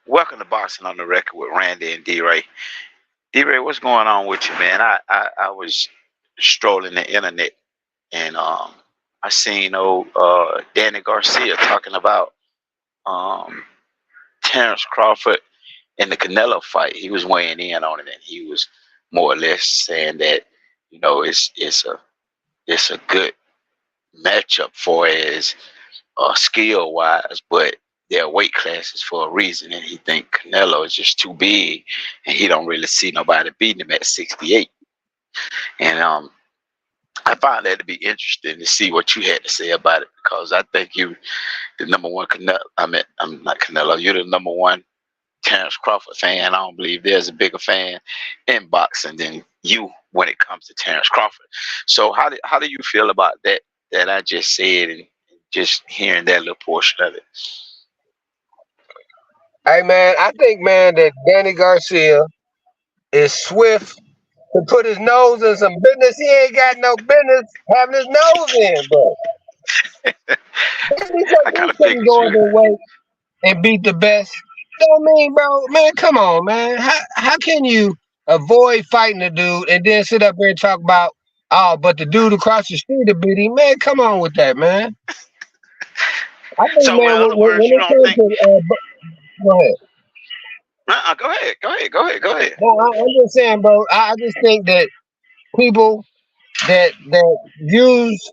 Welcome to Boxing on the Record with Randy and D-Ray. D-Ray, what's going on with you, man? I was strolling the internet and I seen old Danny Garcia talking about um, Terrance Crawford in the Canelo fight. He was weighing in on it, and he was more or less saying that it's a good matchup for his skill wise, but their weight classes for a reason, and he think Canelo is just too big, and he don't really see nobody beating him at 68. And I found that to be interesting to see what you had to say about it, because I think you, the number one Canelo. I'm not Canelo. You're the number one Terrance Crawford fan. I don't believe there's a bigger fan in boxing than you when it comes to Terrance Crawford. So how do you feel about that I just said, and just hearing that little portion of it? Hey man, I think man that Danny Garcia is swift to put his nose in some business he ain't got no business having his nose in, bro. Just because I kind he of couldn't figured go you. over weight and beat the best, don't mean, bro, man, come on, man. How can you avoid fighting a dude and then sit up here and talk about, oh, but the dude across the street to beat him, man, come on with that, man. I think, So, in man, other words, when you it don't comes think? to, go ahead. Go ahead, go ahead, go ahead, go ahead. No, I'm just saying, bro. I just think that people that use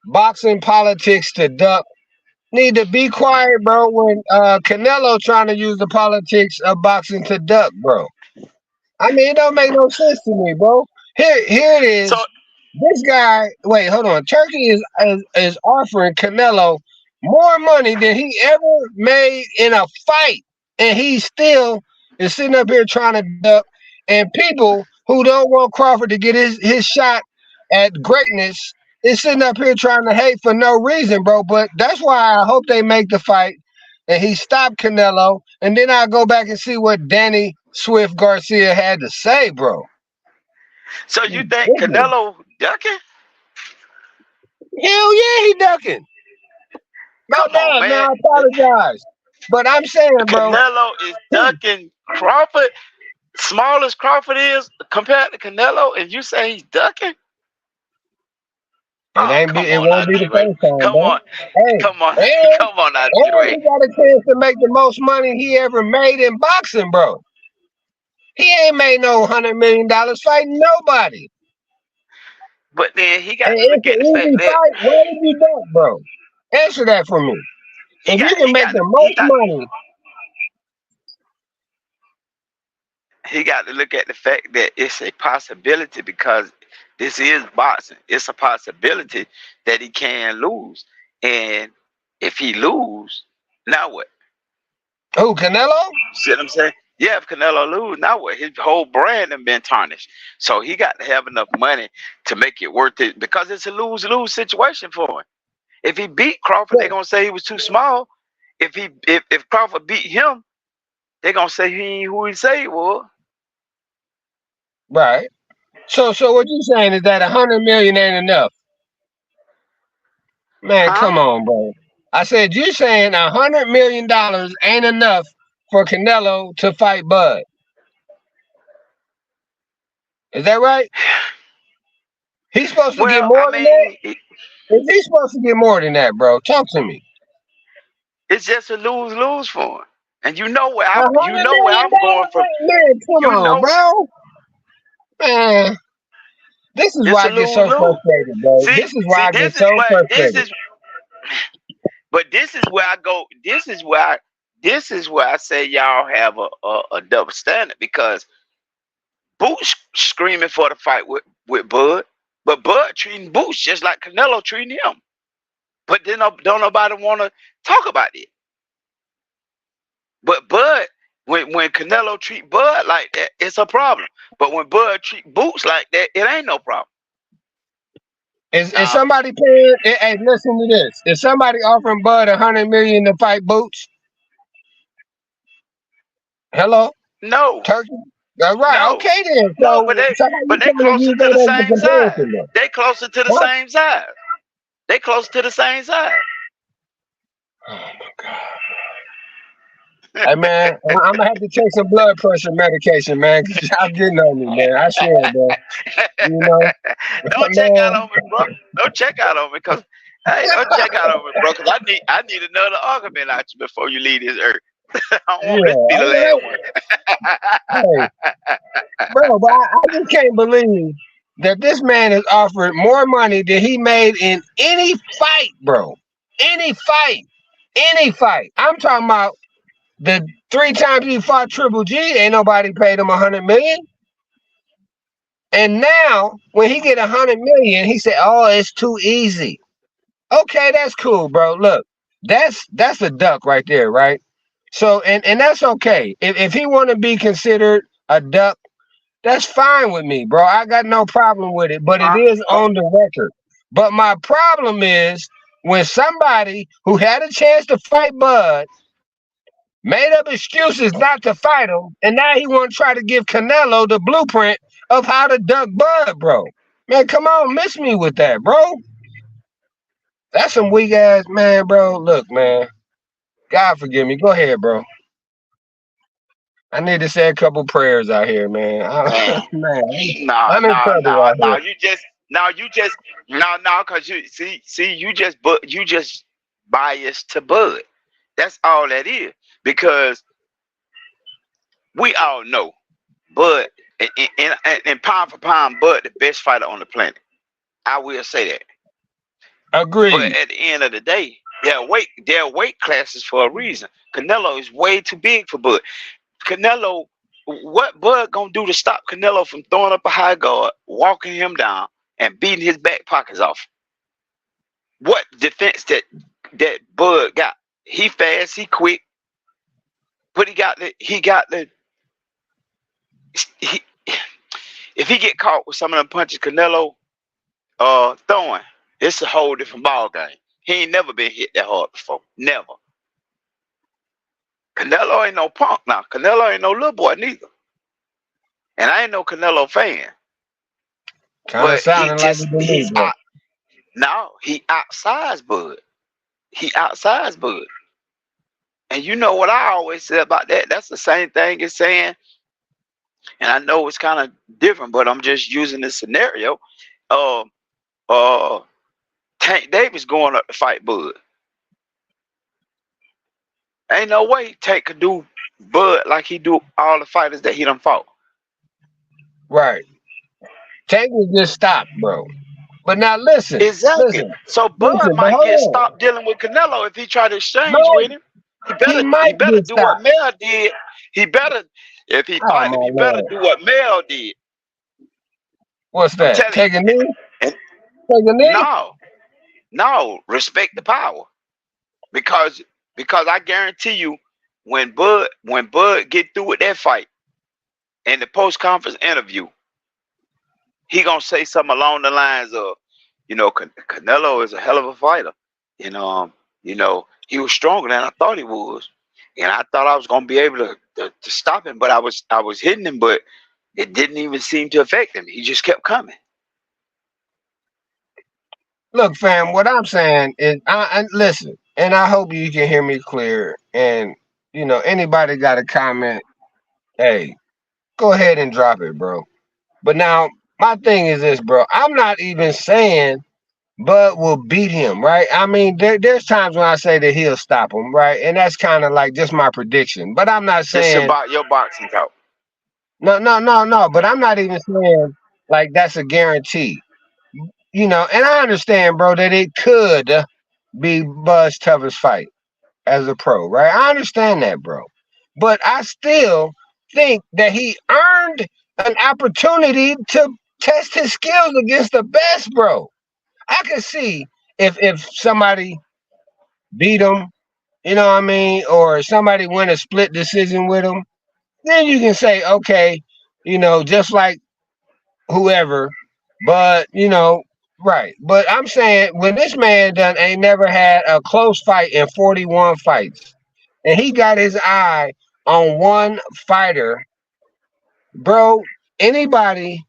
boxing politics to duck need to be quiet, bro. When Canelo trying to use the politics of boxing to duck, bro. I mean, it don't make no sense to me, bro. Here it So, is. This guy, wait, hold on. Turkey is offering Canelo more money than he ever made in a fight, and he still is sitting up here trying to duck. And people who don't want Crawford to get his shot at greatness is sitting up here trying to hate for no reason, bro. But that's why I hope they make the fight and he stopped Canelo, and then I go back and see what Danny Swift Garcia had to say, bro. so you think Ridiculous. Canelo ducking? Hell yeah, he ducking. No Come on, doubt. man. Now I apologize. But I'm saying, bro, Canelo is he, ducking Crawford. Small as Crawford is compared to Canelo, and you say he's ducking? Oh, come it on now, won't be the D-Ray. first time, Come bro. on, Hey, come on, and come on now, and D-Ray. he got a chance to make the most money he ever made in boxing, bro. He ain't made no $100 million fighting nobody. But then he And got to it's look an at the fact easy that fight. Why would you duck, bro? Answer that for me. he If got you can he make got the to he most got money, he got to look at the fact that it's a possibility, because this is boxing. It's a possibility that he can lose, and if he lose, now what? who Canelo? See what I'm saying? Yeah, if Canelo lose, now what? His whole brand has been tarnished. So he got to have enough money to make it worth it, because it's a lose-lose situation for him. If he beat Crawford, they're gonna say he was too small. If Crawford beat him, they're gonna say he ain't who he say he was. Right. So what you saying is that 100 million ain't enough? Man, Huh? come on, bro. I said you saying $100 million ain't enough for Canelo to fight Bud. Is that right? He's supposed to get Well, more I than that? mean, Is he supposed to get more than that, bro? Talk to me. it's just a lose-lose for him. And you know where A I'm you hundred know where million I'm going from. dollars, man. Come You on, know bro. Man, this is it's why a I get so lose-lose. frustrated, bro. See, This is see, why I get so this frustrated. is but this is where I go. This is where I say y'all have a double standard, because Boots screaming for the fight with Bud, but Bud treating Boots just like Canelo treating him. But then don't nobody want to talk about it. But Bud, when Canelo treat Bud like that, it's a problem. But when Bud treat Boots like that, it ain't no problem. Is Now, somebody paying? Hey, listen to this. Is somebody offering Bud 100 million to fight Boots? Hello, no, Turkey. All right, no, okay then. no. But they So how but you they trying to closer use to the that as the same side. comparison, then? They closer to the Huh? same side. They close to the same side. Oh my God. Hey man, I'm gonna have to take some blood pressure medication, man, because y'all getting on me, man. I swear, bro. You know, Don't check out on man. me, bro. Don't check out on me, cause hey, don't check out on me, bro. Cause I need another argument out you before you leave this earth. I don't want this to Yeah. be the last one. Hey, bro, but I just can't believe that this man is offered more money than he made in any fight, bro. Any fight. Any fight. I'm talking about the 3 times he fought Triple G, ain't nobody paid him 100 million. And now, when he get 100 million, he said, "Oh, it's too easy." Okay, that's cool, bro. Look, that's a duck right there, right? So, and that's okay. If he want to be considered a duck, that's fine with me, bro. I got no problem with it, but it Huh? is Oh, on the record. But my problem is when somebody who had a chance to fight Bud made up excuses not to fight him, and now he want to try to give Canelo the blueprint of how to duck Bud, bro. Man, come on, miss me with that, bro. That's some weak ass man, bro. Look, man. God forgive me. Go ahead, bro. I need to say a couple prayers out here, man. man. Man, No, I'm in no, trouble no, out no. here. You just, no, cause you just biased to Bud. That's all that is. Because we all know Bud, and pound for pound, Bud the best fighter on the planet. I will say that. But Agreed. at the end of the day, their weight classes for a reason. Canelo is way too big for Bud. Canelo, what Bud gonna do to stop Canelo from throwing up a high guard, walking him down, and beating his back pockets off? What defense that Bud got? He fast, he quick, but he got the he. If he get caught with some of them punches Canelo throwing, it's a whole different ball game. He ain't never been hit that hard before. Never. Canelo ain't no punk now. Canelo ain't no little boy neither. And I ain't no Canelo fan. Kind of But sounding like it to me, he's bro. out now. He outsized Bud. He outsized Bud. And you know what I always say about that? That's the same thing as saying, and I know it's kind of different, but I'm just using this scenario. Uh uh Tank Davis going up to fight Bud. Ain't no way Tank could do Bud like he do all the fighters that he done fought. Right. Tank was just stopped, bro. But now listen, Exactly. listen, So Bud listen. But might get hold on. stopped dealing with Canelo if he try to exchange No, with him. He he better he might better get do what stopped. Mel did. He better if he Oh fight him, my he better lord. do what Mel did. What's I'm that? telling you. Take a knee? And Take a knee? no, no, respect the power. Because I guarantee you when Bud get through with that fight in the post conference interview, he gonna say something along the lines of, Canelo is a hell of a fighter. And he was stronger than I thought he was. And I thought I was gonna be able to stop him, but I was hitting him, but it didn't even seem to affect him. He just kept coming. Look, fam, what I'm saying is, I listen, and I hope you can hear me clear. And anybody got a comment? Hey, go ahead and drop it, bro. But now my thing is this, bro. I'm not even saying Bud will beat him, right? I mean, there's times when I say that he'll stop him, right? And that's kind of like just my prediction. But I'm not This is saying about your boxing talk. no, no, no, no. But I'm not even saying like that's a guarantee. And I understand, bro, that it could be Bud's toughest fight as a pro, right? I understand that, bro. But I still think that he earned an opportunity to test his skills against the best, bro. I can see if somebody beat him, you know what I mean, or somebody win a split decision with him, then you can say, okay, just like whoever, but right. But I'm saying when this man done ain't never had a close fight in 41 fights, and he got his eye on one fighter, bro. Anybody,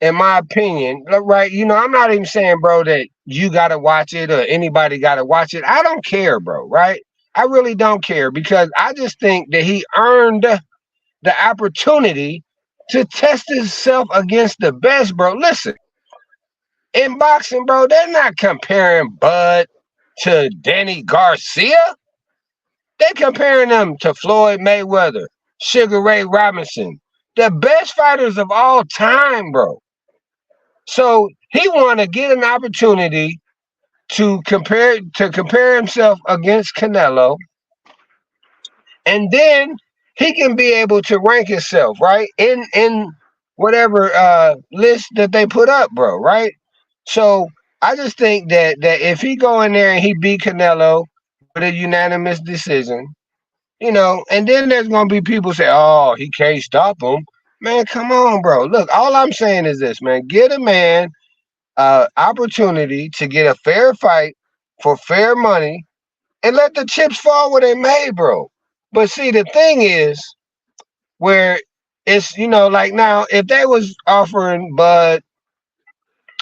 in my opinion, right? I'm not even saying, bro, that you gotta watch it or anybody gotta watch it. I don't care, bro. Right? I really don't care because I just think that he earned the opportunity to test himself against the best, bro. Listen, in boxing, bro, they're not comparing Bud to Danny Garcia. They're comparing them to Floyd Mayweather, Sugar Ray Robinson, the best fighters of all time, bro. So he want to get an opportunity to compare himself against Canelo, and then he can be able to rank himself right in whatever list that they put up, bro. Right. So I just think that if he go in there and he beat Canelo with a unanimous decision, and then there's gonna be people say, "Oh, he can't stop him." Man, come on, bro. Look, all I'm saying is this, man. Get a man opportunity to get a fair fight for fair money and let the chips fall where they may, bro. But see, the thing is, where it's like now, if they was offering Bud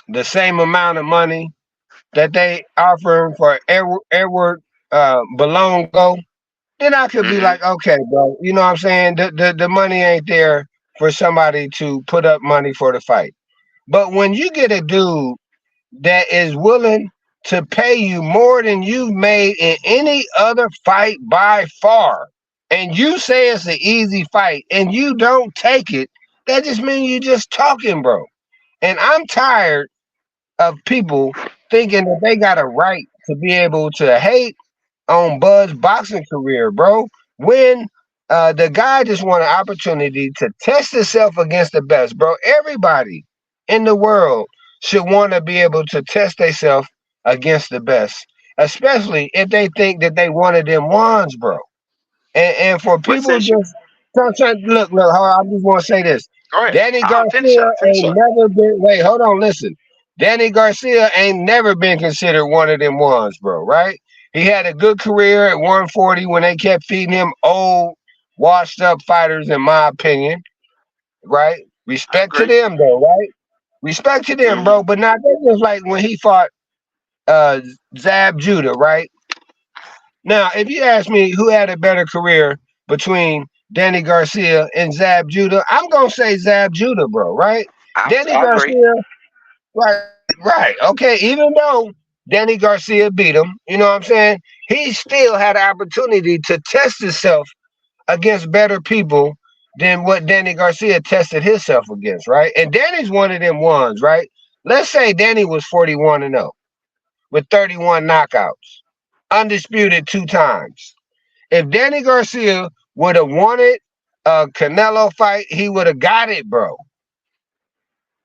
the same amount of money that they offering for Edward Belongo, then I could be Hmm. like, okay, bro, you know what I'm saying? The money ain't there for somebody to put up money for the fight. But when you get a dude that is willing to pay you more than you've made in any other fight by far, and you say it's an easy fight and you don't take it, that just means you just talking, bro. And I'm tired of people thinking that they got a right to be able to hate on Bud's boxing career, bro. When the guy just want an opportunity to test himself against the best, bro. Everybody in the world should want to be able to test themselves against the best, especially if they think that they one of them ones, bro. And for But people since you just look, I just want to say this. go ahead, Danny I'll finish Garcia up. Finish ain't up. never been. Wait, hold on, listen. Danny Garcia ain't never been considered one of them ones, bro. Right? He had a good career at 140 when they kept feeding him old, washed up fighters, in my opinion. Right? I Respect to agree. them, though. Right? Respect to them, Hmm. bro. But not that's just like when he fought uh Zab Judah, right? Now, if you ask me who had a better career between Danny Garcia and Zab Judah, I'm gonna say Zab Judah, bro. Right? Danny I agree. Garcia, right. Okay, even though Danny Garcia beat him, you know what I'm saying? He still had an opportunity to test himself against better people than what Danny Garcia tested himself against, right? And Danny's one of them ones, right? Let's say Danny was 41 and 0 with 31 knockouts, undisputed 2 times. If Danny Garcia would have wanted a Canelo fight, he would have got it, bro.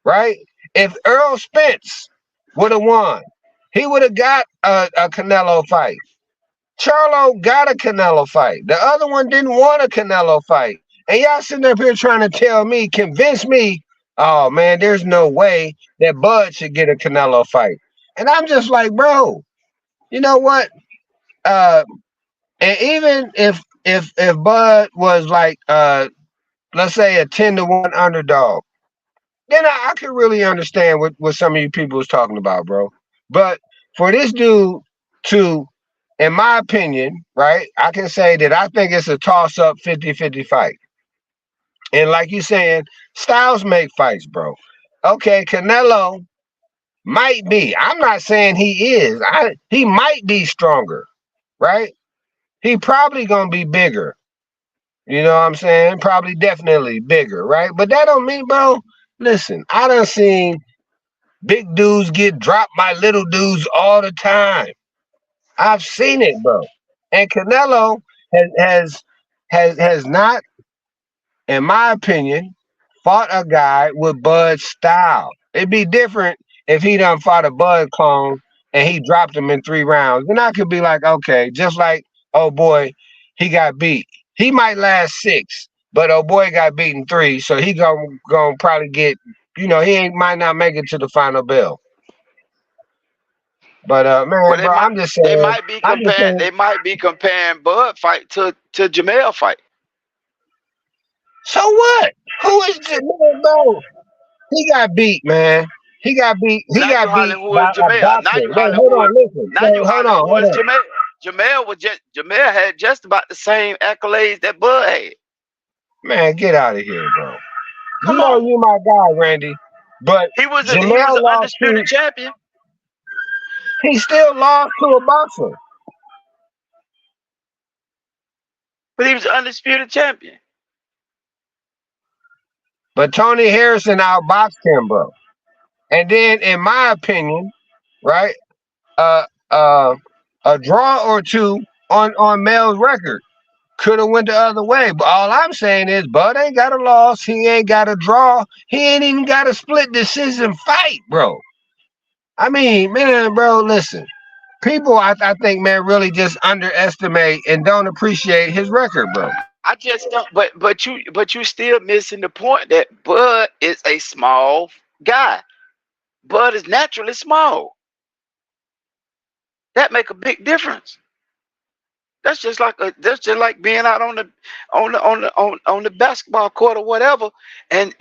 Right? If Earl Spence would have won, he would have got a Canelo fight. Charlo got a Canelo fight. The other one didn't want a Canelo fight. And y'all sitting up here trying to tell me, convince me, oh man, there's no way that Bud should get a Canelo fight. And I'm just like, bro, you know what? Uh, and even if Bud was like let's say a 10-1 underdog, then I could really understand what some of you people was talking about, bro. But for this dude to, in my opinion, right, I can say that I think it's a toss up 50-50 fight. And like you saying, styles make fights, bro. Okay, Canelo might be. I'm not saying he is. He might be stronger, right? He probably gonna be bigger. You know what I'm saying? Probably definitely bigger, right? But that don't mean, bro. Listen, I done seen big dudes get dropped by little dudes all the time. I've seen it, bro. And Canelo has has has not, in my opinion, fought a guy with Bud's style. It'd be different if he done fought a Bud clone and he dropped him in 3 rounds. Then I could be like, okay, just like, oh boy, he got beat. He might last 6, but oh boy got beaten 3, so he gonna probably get, he ain't might not make it to the final bell. But Well, man, bro, I'm just they saying, might be I'm just comparing saying. they might be comparing Bud fight to Jamel fight. So what? Who is Jamel, bro? He got beat, man. He got beat. He Now you got hollering beat who by is a Jamel. Now boxer. you Wait, hollering hold who is on, listen. now So you hold hollering on, who hold is on. Jamel. Jamel had just about the same accolades that Bud had. Man, get out of here, bro. You Come know on, you my guy, Randy. But he was Jamel an lost undisputed to. champion, He still lost to a boxer. but he was an undisputed champion. But Tony Harrison outboxed him, bro. And then, in my opinion, right, uh, uh, a draw or two on Mel's record could have went the other way. But all I'm saying is, Bud ain't got a loss. He ain't got a draw. He ain't even got a split decision fight, bro. I mean, man, bro, listen. People, I think, man, really just underestimate and don't appreciate his record, bro. I just don't. But you still missing the point that Bud is a small guy. Bud is naturally small. That make a big difference. That's just like being out on the basketball court or whatever, and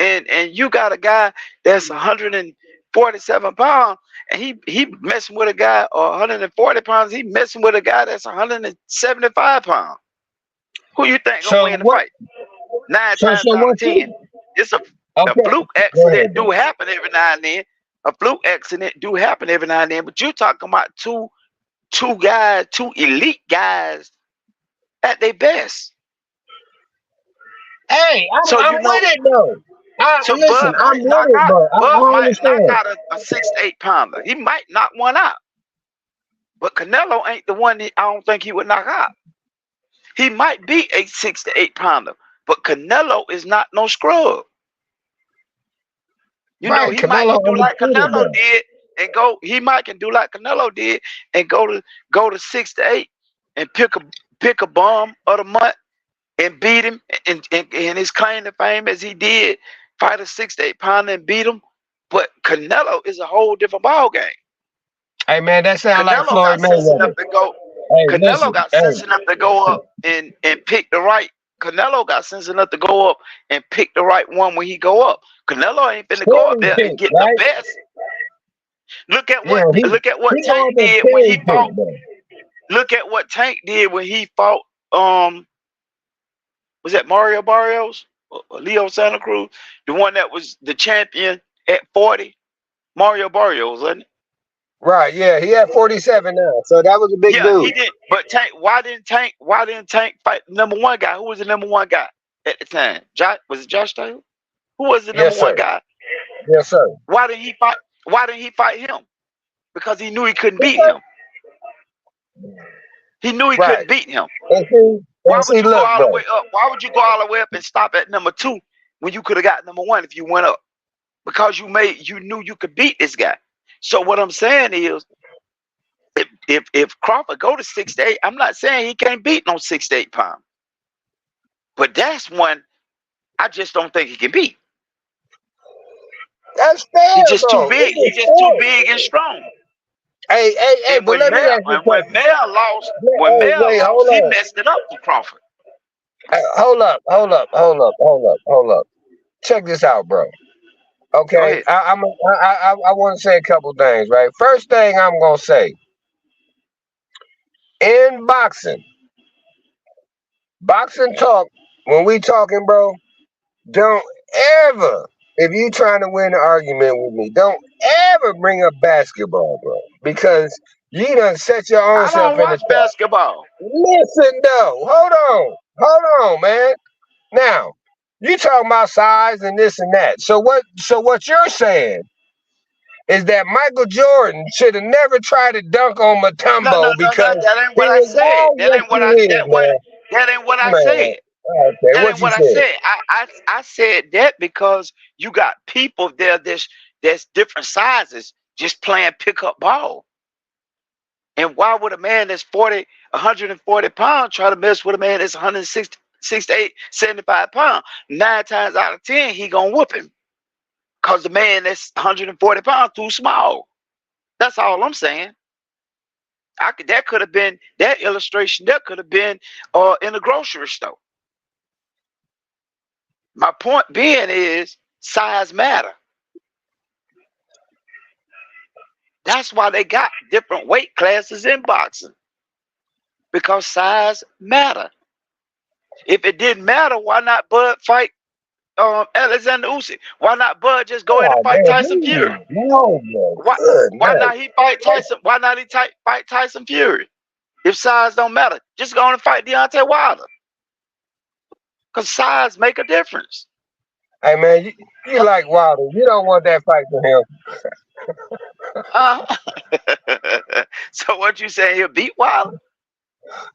you got a guy that's 147 pounds, and he messing with a guy or 140 pounds. He messing with a guy that's 175 pounds. Who you think gonna So win the what? fight? Nine So times out of what ten, you? it's a Okay, fluke go accident ahead, do bro. happen every now and then. A fluke accident do happen every now and then. But you talking about two guys, two elite guys at their best. Hey, So I'm you with know, it though. so Listen, Bud I'm might with knock it, out. bro. Bud I might knock understand. out a 6 to 8 pounder. He might knock one out. But Canelo ain't the one that I don't think he would knock out. He might be a 6 to 8 pounder, but Canelo is not no scrub. Right, He might Canelo can do like undisputed, Canelo bro. did and go. He might can do like Canelo did and go to 6 to 8 and pick a bum of the month and beat him. And his claim to fame as he did fight a 6 to 8 pounder and beat him. But Canelo is a whole different ball game. Hey, man, that sound like Canelo Floyd got sense enough Mayweather. to go. Hey, Canelo listen. got Hey, sense enough to go up and pick the right. Canelo got sense enough to go up and pick the right one when he go up. Canelo ain't finna go up cherry there and pick, get the right? best. Look at Yeah, what he look at what Tank going to did when cherry he fought. pick, bro. Look at what Tank did when he fought. Was that Mario Barrios or Leo Santa Cruz, the one that was the champion at 40? Mario Barrios, wasn't it? Right, yeah, he had 47 now, so that was a big Yeah, dude. he did. But Tank, why didn't Tank fight the number one guy? Who was the number one guy at the time? Was it Josh Taylor? Who was the number Yes, one sir. guy? Yes, sir. Why didn't he fight? Why didn't he fight him? Because he knew he couldn't beat him. He knew he Right. couldn't beat him. And Why would see, you go look, all the bro. way up? Why would you go all the way up and stop at number two when you could have got number one if you went up? Because you knew you could beat this guy. So what I'm saying is, if Crawford go to 6 to 8, I'm not saying he can't beat no 6 to 8 pounds, but that's one I just don't think he can beat. That's fair, He's just too bro. big. It He's is just too fair. big and strong. Hey, And but let me ask you a When question. Mel lost, Hey, wait, hold he on. messed it up for Crawford. Hold up. Check this out, bro. Go Okay, ahead. I want to say a couple things, right? First thing I'm gonna say, in boxing talk, when we talking, bro, don't ever, if you trying to win an argument with me, don't ever bring up basketball, bro, because you done set your own I self don't in the watch trap. basketball. Listen, though, hold on, man. Now, you talking about size and this and that. So what? So what you're saying is that Michael Jordan should have never tried to dunk on No, no, Matumbo no, no. because That ain't he what I was said. all yes he is, man. That ain't what I Man, said. okay, That what ain't you what I said? said. I said that because you got people there that's different sizes just playing pickup ball. And why would a man that's 140 pounds try to mess with a man that's 160, 68, 75 pounds? 9 times out of 10, he gonna whoop him. Cause the man that's 140 pounds too small. That's all I'm saying. That could have been that illustration. That could have been in a grocery store. My point being is size matter. That's why they got different weight classes in boxing. because size matter. If it didn't matter, why not Bud fight Alexander Usyk? Why not Bud just go ahead and Oh fight man, Tyson please, Fury? no, bro. Why Good why night. not he fight Tyson? Why not he fight Tyson Fury? If size don't matter, just go on and fight Deontay Wilder. Cause size make a difference. Hey man, you like Wilder. You don't want that fight for him. Uh, so what you saying? He'll beat Wilder?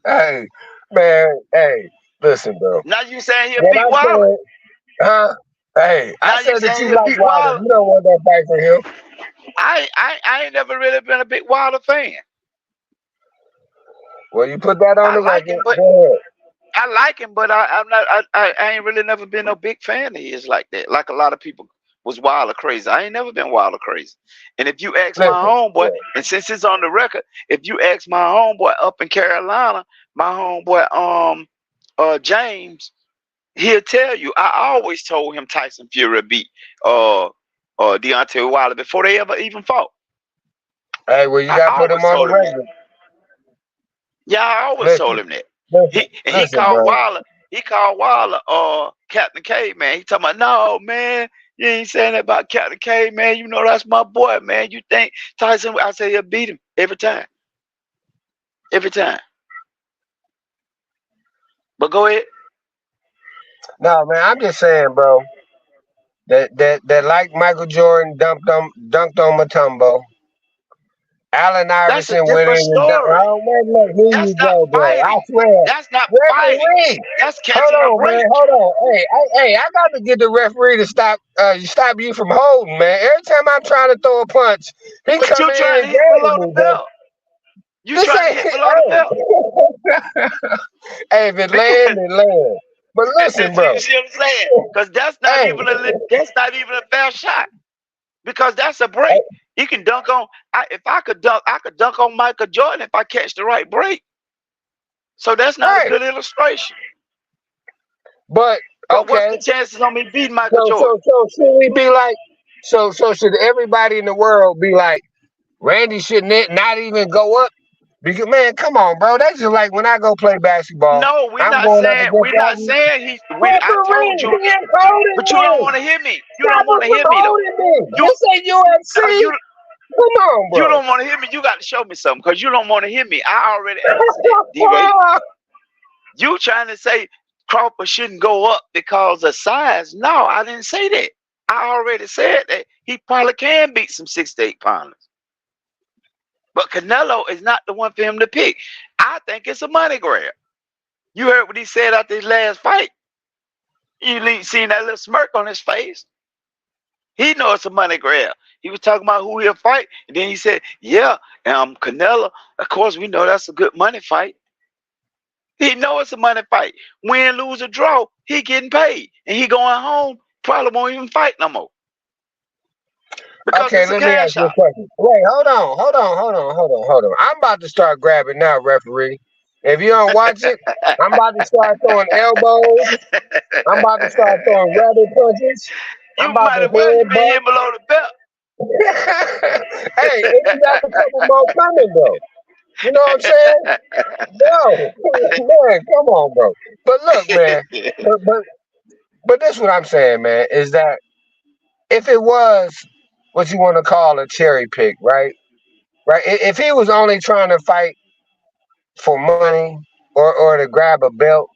Hey, man, hey, listen, bro. Now you saying he'll What beat I Wilder? said, huh? Hey, I Now you said that saying you he'll like beat Wilder. Wilder? You don't want that fight for him. I ain't never really been a big Wilder fan. Well, you put that on I the like record. him, but Go ahead. I'm not. I ain't really never been no big fan of his like that. Like a lot of people was Wilder crazy. I ain't never been Wilder crazy. And if you ask my Listen, homeboy, yeah. and since it's on the record, if you ask my homeboy up in Carolina, my homeboy James, he'll tell you. I always told him Tyson Fury beat uh Deontay Wilder before they ever even fought. Hey, well, you I got to put him always on the told him that. record. Yeah, I always told Listen, him that. listen, He listen, called bro. Wilder. He called Wilder Captain K, man. He talking about, no, man, you ain't saying that about Captain K, man. You know that's my boy, man. You think Tyson? I say he'll beat him every time, every time. But go ahead. No, man, I'm just saying, bro. That like Michael Jordan dunked on Matumbo. Allen That's a Iverson went different in and dunked. story. Oh, man, look, here That's you not go, bro. I fighting. swear. That's not fighting. Referee, That's hold catching a on, man. break. Hold on. Hey, I got to get the referee to stop you from holding, man. Every time I'm trying to throw a punch, he But come you in trying to and hit grabs below the me, bro. belt. You This trying to ain't, hit below the belt. hey, if it land, Because it land. But listen, you bro. see what I'm saying? Because Hey, that's not even a fair shot. Because that's a break. You can dunk on. If I could dunk on Michael Jordan if I catch the right break. So that's not a right. good illustration. But But what's the okay. chances on me beating Michael So Jordan? so so should we be like so should everybody in the world be like Randy should not even go up? Because man, come on, bro. That's just like when I go play basketball, No, I'm going up against we're not all these saying he. I told referee. you, He is holding but you don't me. want to hear me. You Stop don't him want to from hear me though. holding me. You This ain't cause UFC. Come on, you bro. don't want to hear me. You got to show me something because you don't want to hear me. I already answered that, D-Ray. You trying to say Crawford shouldn't go up because of size? No, I didn't say that. I already said that he probably can beat some 6 to 8 pounders. But Canelo is not the one for him to pick. I think it's a money grab. You heard what he said after his last fight. You seen that little smirk on his face. He knows it's a money grab. He was talking about who he'll fight, and then he said, "Yeah, Canelo. Of course, we know that's a good money fight. He know it's a money fight. Win, lose, or draw, he getting paid, and he going home. Probably won't even fight no more because Okay, it's a let me ask cash you a out. question. Wait, hold on. I'm about to start grabbing now, referee. If you don't watch it, I'm about to start throwing elbows. I'm about to start throwing rabbit punches. I'm You about might to as well. You been headbutt. here below the belt. Hey, and you got a couple more coming, though. You know what I'm saying? Bro, man, come on, bro. But look, man. But but but this what I'm saying, man, is that if it was what you want to call a cherry pick, right? Right? If he was only trying to fight for money or to grab a belt,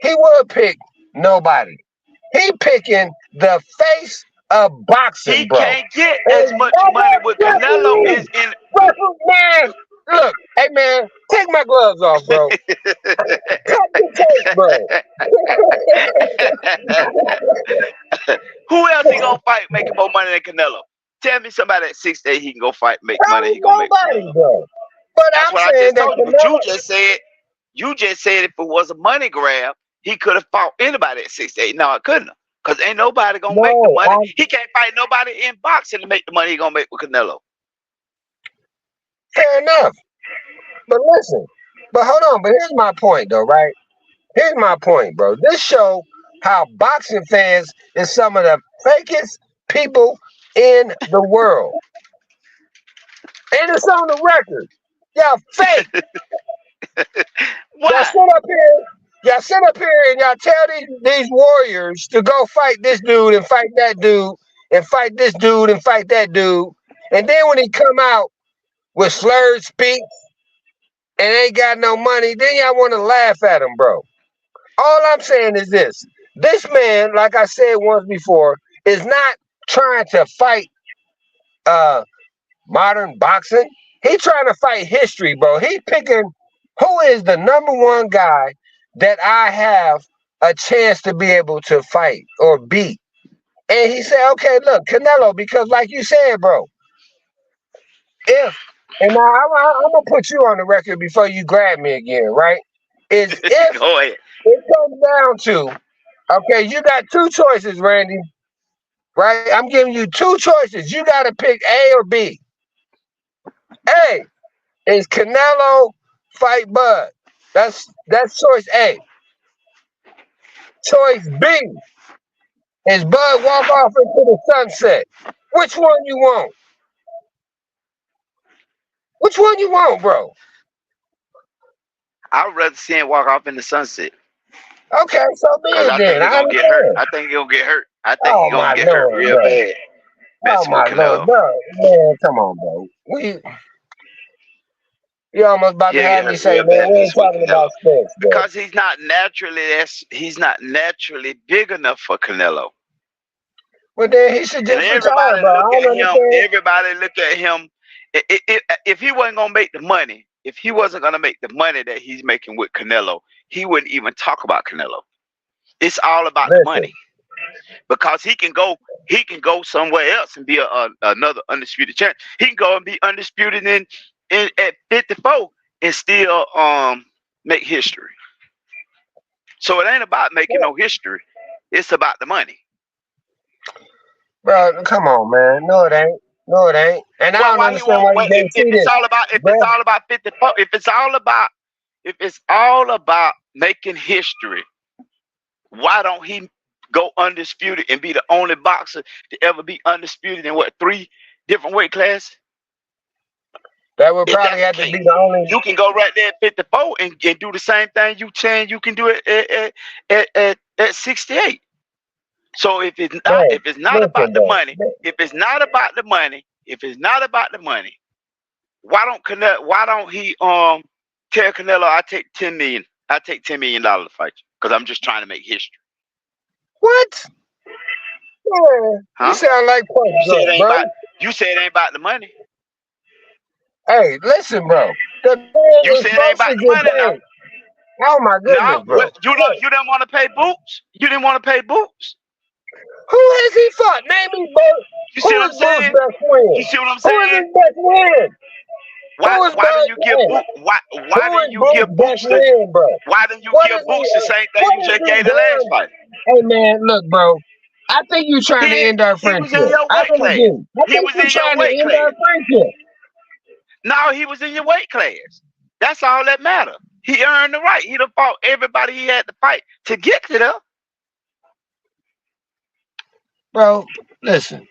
he would pick nobody. He picking the face of boxing, He bro. can't get as And much money with Canelo is in. man, look, hey man, take my gloves off, bro. Cut the tape, bro. Who else he gonna fight making more money than Canelo? Tell me somebody at 6'8" he can go fight make money. Probably He gonna make nobody, Canelo. bro. But That's I'm what I saying just that told you. But Canelo, you just said if it was a money grab, he could have fought anybody at 6'8". No, it couldn't have. Cause ain't nobody gonna make the no, money. He can't fight nobody in boxing to make the money he gonna make with Canelo. fair enough. But listen, but hold on. But here's my point, though, right? Here's my point, bro. This show how boxing fans is some of the fakest people in the world. And it's on the record. Y'all fake. Y'all Why? sit up here. Y'all sit up here and y'all tell these warriors to go fight this dude and fight that dude and fight this dude and fight that dude. And then when he come out with slurred speech and ain't got no money, then y'all want to laugh at him, bro. All I'm saying is this. This man, like I said once before, is not trying to fight uh modern boxing. He trying to fight history, bro. He picking who is the number one guy that I have a chance to be able to fight or beat. And he said, okay, look, Canelo, because like you said, bro, if, and now I'm going to put you on the record before you grab me again, right? Is if Go ahead. it comes down to, okay, you got two choices, Randy, right? I'm giving you two choices. You got to pick A or B. A is Canelo fight Bud. That's choice A. Choice B is Bud walk off into the sunset. Which one you want? Which one you want, bro? I would rather see him walk off in the sunset Okay, so be because it I think then. he's I gonna get hurt. understand. I think he's gonna get hurt. I think Oh he's gonna my get hurt lord, real bro. bad Oh messing with my lord, Canelo. bro. Man, come on, bro. You almost about to He'll get have me hurt say, real man, bad we ain't messing with talking Canelo about sports, bro. because he's not naturally big enough for Canelo. But then he should And just retire, bro. I don't understand. everybody look at him. If he wasn't gonna make the money, if he wasn't gonna make the money that he's making with Canelo, he wouldn't even talk about Canelo. It's all about the Listen, money because he can go somewhere else and be another undisputed champ. He can go and be undisputed in at 54 and still make history. So it ain't about making no history. It's about the money. bro, come on, man. No, it ain't. No, it ain't. And I Well, don't why he understand won't? why you Well, can't if see it's this, all about bro. 54, if it's all about making history, why don't he go undisputed and be the only boxer to ever be undisputed in what, 3 different weight classes? That would If probably that's the have to be case, the only. you can go right there at 54 and do the same thing you can do it at 68. So Bro, if it's not about listen, the bro. money, if it's not about the money, if it's not about the money, why don't he tell Canelo I take $10 million to fight you because I'm just trying to make history. What? Man, you Huh? sound like Punch You said it Drunk, ain't bro. about you said it ain't about the money. Hey, listen, bro. The man You is said it ain't supposed about to the get money now. paid. Oh my goodness, No, bro. Look, you didn't want to pay Boots. You didn't want to pay Boots. who has he fought? Name me, bro. You see Who what is I'm Boo's saying? best friend? You see what I'm Who is saying? his best friend? Who is Why didn't Bud? you give Hey, Boot why who didn't is you Boo's give best Boots friend, bro? why didn't you What is give he? Boots the same thing What you has just he gave the last done? fight? Hey man, look, bro. I think you trying to end our He was in friendship. your I weight really class. do. I He think was you're in your trying to weight end class. our friendship. No, he was in your weight class. That's all that matter. He earned the right. He done fought everybody he had to fight to get to there. Bro, listen.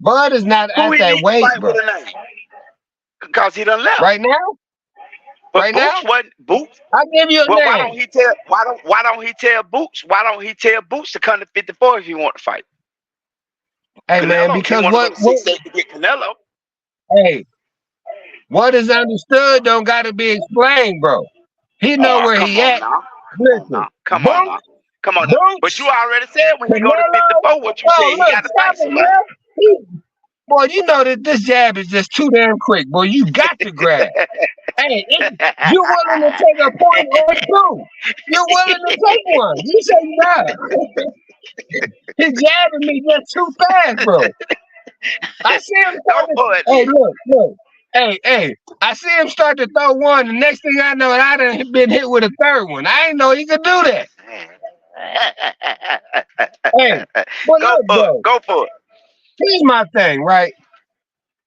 Bud is not Who at he that need to weight, fight bro. with a name? Because he done left. Right now? But Right Boots now? wasn't Boots. I give you a Well, name. why don't he tell Boots to come to 54 if he want to fight? Hey man, Canelo, he because want to go to 68 to get Canelo. hey, what is understood don't gotta be explained, bro. He know Oh, where come he on at. now. Listen, Come on now. Boots, Come on now. But you Boots, already said when he go to Canelo. 54 what you said. Oh, He look, got to stop fight it, somebody. man. Boy, you know that this jab is just too damn quick, boy. You got to grab. Hey, you willing to take a point or two? You willing to take one? You say no. He's jabbing me just too fast, bro. I see him Go starting. for it Hey, then. look. Hey. I see him start to throw one. The next thing I know, I done been hit with a third one. I ain't know he could do that. Hey, but Go look, for it. bro. Go for it. Here's my thing, right?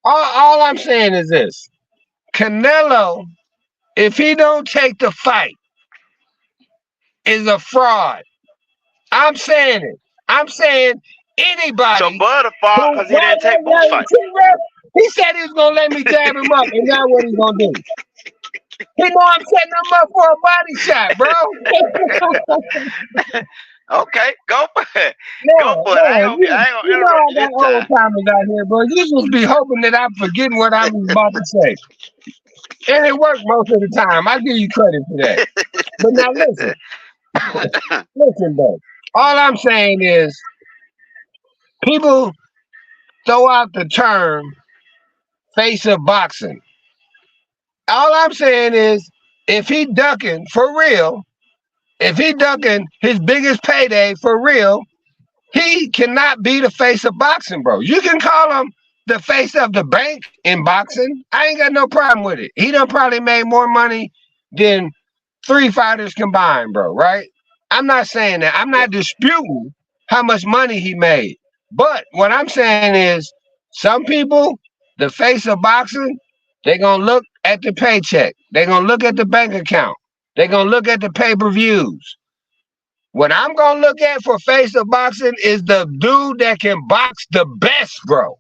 All I'm saying is this: Canelo, if he don't take the fight, is a fraud. I'm saying it. I'm saying So anybody Bud fought who because he didn't take Boots fight. see, bro, he said he was gonna let me jab him up, and now what he gonna do? He know I'm setting him up for a body shot, bro. Okay, go for it. Go Man, for it. man, I ain't gonna you know interrupt I you got this old time. timers out here, bro. You just be hoping that I forget what I was about to say. And it worked most of the time. I give you credit for that. But now listen, bro. All I'm saying is people throw out the term face of boxing. All I'm saying is if he ducking for real, if he ducking his biggest payday for real, he cannot be the face of boxing, bro. You can call him the face of the bank in boxing. I ain't got no problem with it. He done probably made more money than three fighters combined, bro, right? I'm not saying that. I'm Yeah. not disputing how much money he made. But what I'm saying is some people, the face of boxing, they're going to look at the paycheck. They're going to look at the bank account. They're going to look at the pay-per-views. What I'm gonna look at for face of boxing is the dude that can box the best, bro.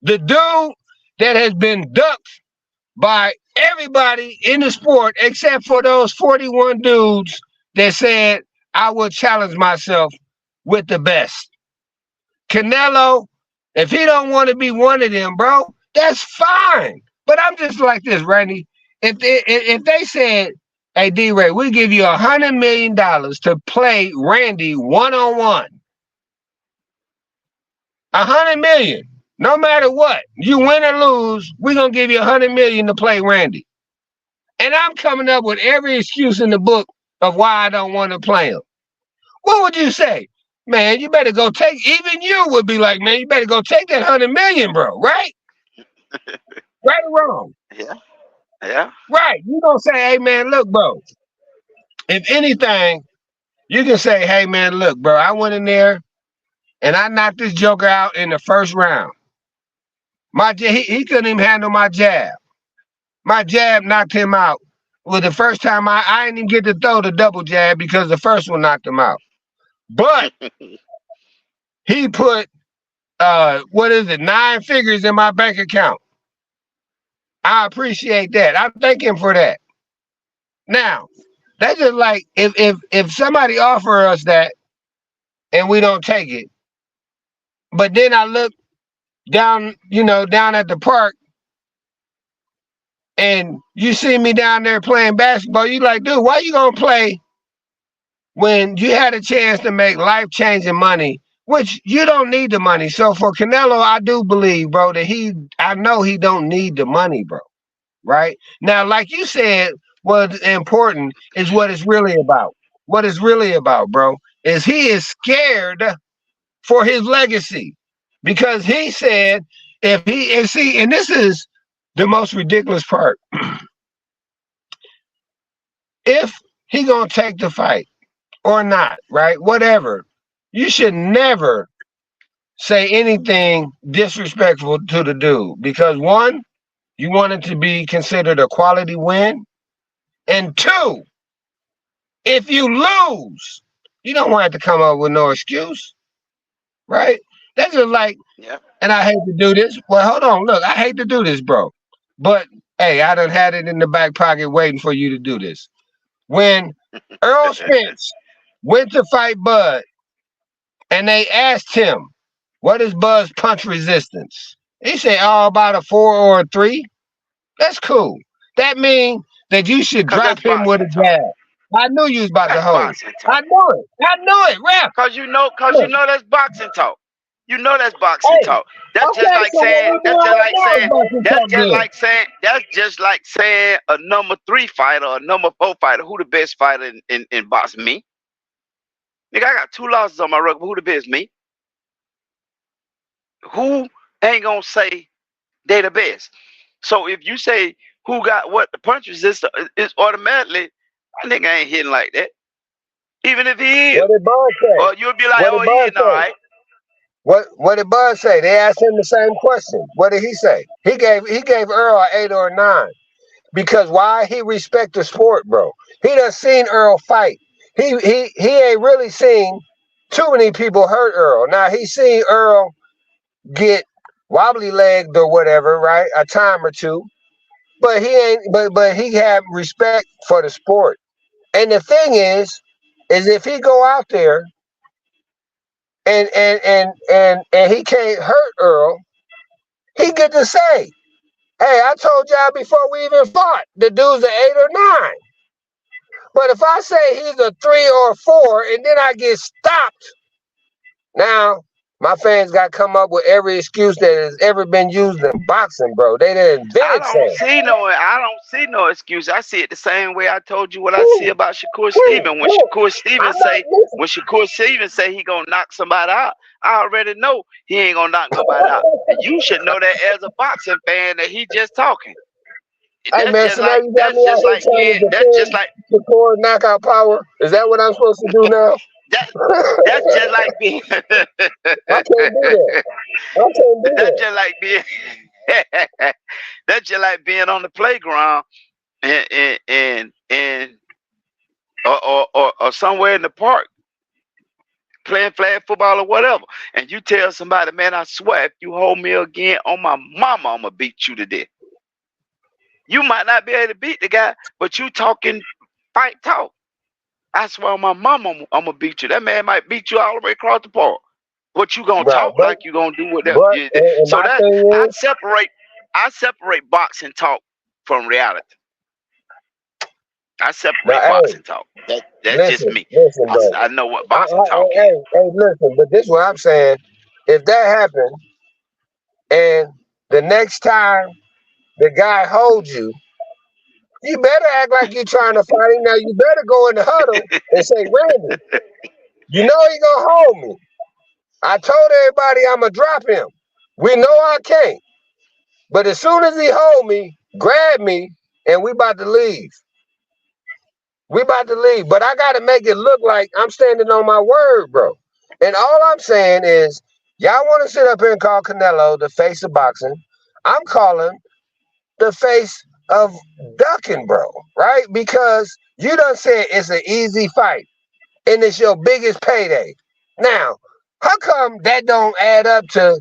The dude that has been ducked by everybody in the sport except for those 41 dudes that said I will challenge myself with the best. Canelo, if he don't want to be one of them, bro, that's fine. But I'm just like this, Randy. If they said, "Hey, D-Ray, we give you $100 million to play Randy 1-on-1, 100 million, no matter what, you win or lose, we're gonna give you 100 million to play Randy." And I'm coming up with every excuse in the book of why I don't want to play him. What would you say? Man, you better go take. Even you would be like, man, you better go take that 100 million, bro. Right? Right or wrong? Yeah. Yeah. Right. You gonna say, hey man, look, bro. If anything, you can say, hey man, look, bro. I went in there and I knocked this joker out in the first round. He couldn't even handle my jab. My jab knocked him out. Well, the first time I didn't even get to throw the double jab because the first one knocked him out. But he put what is it, 9 figures in my bank account. I appreciate that. I thank him for that. Now, that's just like if somebody offer us that and we don't take it, but then I look down, down at the park and you see me down there playing basketball, you like, dude, why you gonna play when you had a chance to make life changing money, which you don't need the money. So for Canelo, I do believe, bro, that I know he don't need the money, bro. Right now, like you said, what's important is what it's really about. What it's really about, bro, is he is scared for his legacy because he said if he and see, and this is the most ridiculous part. If he gonna take the fight or not, right? Whatever. You should never say anything disrespectful to the dude because one, you want it to be considered a quality win, and two, if you lose, you don't want to come up with no excuse, right? That's just like, Yeah. and I hate to do this. Well, hold on, look, I hate to do this, bro, but hey, I done had it in the back pocket waiting for you to do this. When Earl Spence went to fight Bud, and they asked him, what is Bud's punch resistance? He said, oh, about a 4 or a 3. That's cool. That means that you should Cause that's drop him with a boxing talk. jab. I knew you was about to That's hold. boxing I talk. knew it. I knew it, ref. Cause you Look, know that's boxing talk. You know that's boxing hey, talk. That's just okay, like so what saying. we doing That's just right like now is saying. boxing That's talk just good. like saying. That's just like saying a number 3 fighter or a number 4 fighter. Who the best fighter in boxing? Me. Nigga, I got 2 losses on my record. Who the best? Me. Who ain't gonna say they the best? So if you say who got what the punch resistance is automatically, my nigga ain't hitting like that. Even if he is. What did Bud say? Or you'll be like, What did oh, he Bud hitting all say? right. What did Bud say? They asked him the same question. What did he say? He gave Earl an 8 or a 9. Because why? He respect the sport, bro. He done seen Earl fight. He ain't really seen too many people hurt Earl. Now he seen Earl get wobbly legged or whatever, right? A time or two. but he ain't. But he have respect for the sport. And the thing is if he go out there and he can't hurt Earl, he get to say, "Hey, I told y'all before we even fought, the dude's an 8 or 9." But if I say he's a 3 or 4, and then I get stopped, now my fans got to come up with every excuse that has ever been used in boxing, bro. They done invented something. I don't see no excuse. I see it the same way I told you what I see about Shakur Stevens. I'm not listening. When Shakur Stevens say he gonna knock somebody out, I already know he ain't gonna knock nobody out. And you should know that as a boxing fan that he just talking. Hey man, so now you got me out here trying to That's just defend like the core knockout power. Is that what I'm supposed to do now? that that's just like being I can't do that. I can't do that's that. just like being that's just like being on the playground and or somewhere in the park playing flag football or whatever, and you tell somebody, man, I swear if you hold me again on my mama, I'm gonna beat you to death. You might not be able to beat the guy, but you talking fight talk. I swear on my mama, I'm gonna beat you. That man might beat you all the way across the park. What you gonna Right. talk like you gonna do with them? But and So my that thing is, I separate boxing talk from reality. I now separate hey, boxing talk. That's just me. listen, bro. I know what I, boxing I, talk is. hey, listen. But this is what I'm saying. If that happened, and the next time the guy holds you, you better act like you're trying to fight him. Now you better go in the huddle and say, Randy, you know he gonna hold me. I told everybody I'm gonna drop him. We know I can't. But as soon as he hold me, grab me, and we about to leave. We about to leave. But I gotta make it look like I'm standing on my word, bro. And all I'm saying is, y'all want to sit up here and call Canelo the face of boxing. I'm calling the face of ducking, bro. Right? Because you done said it's an easy fight and it's your biggest payday. Now, how come that don't add up to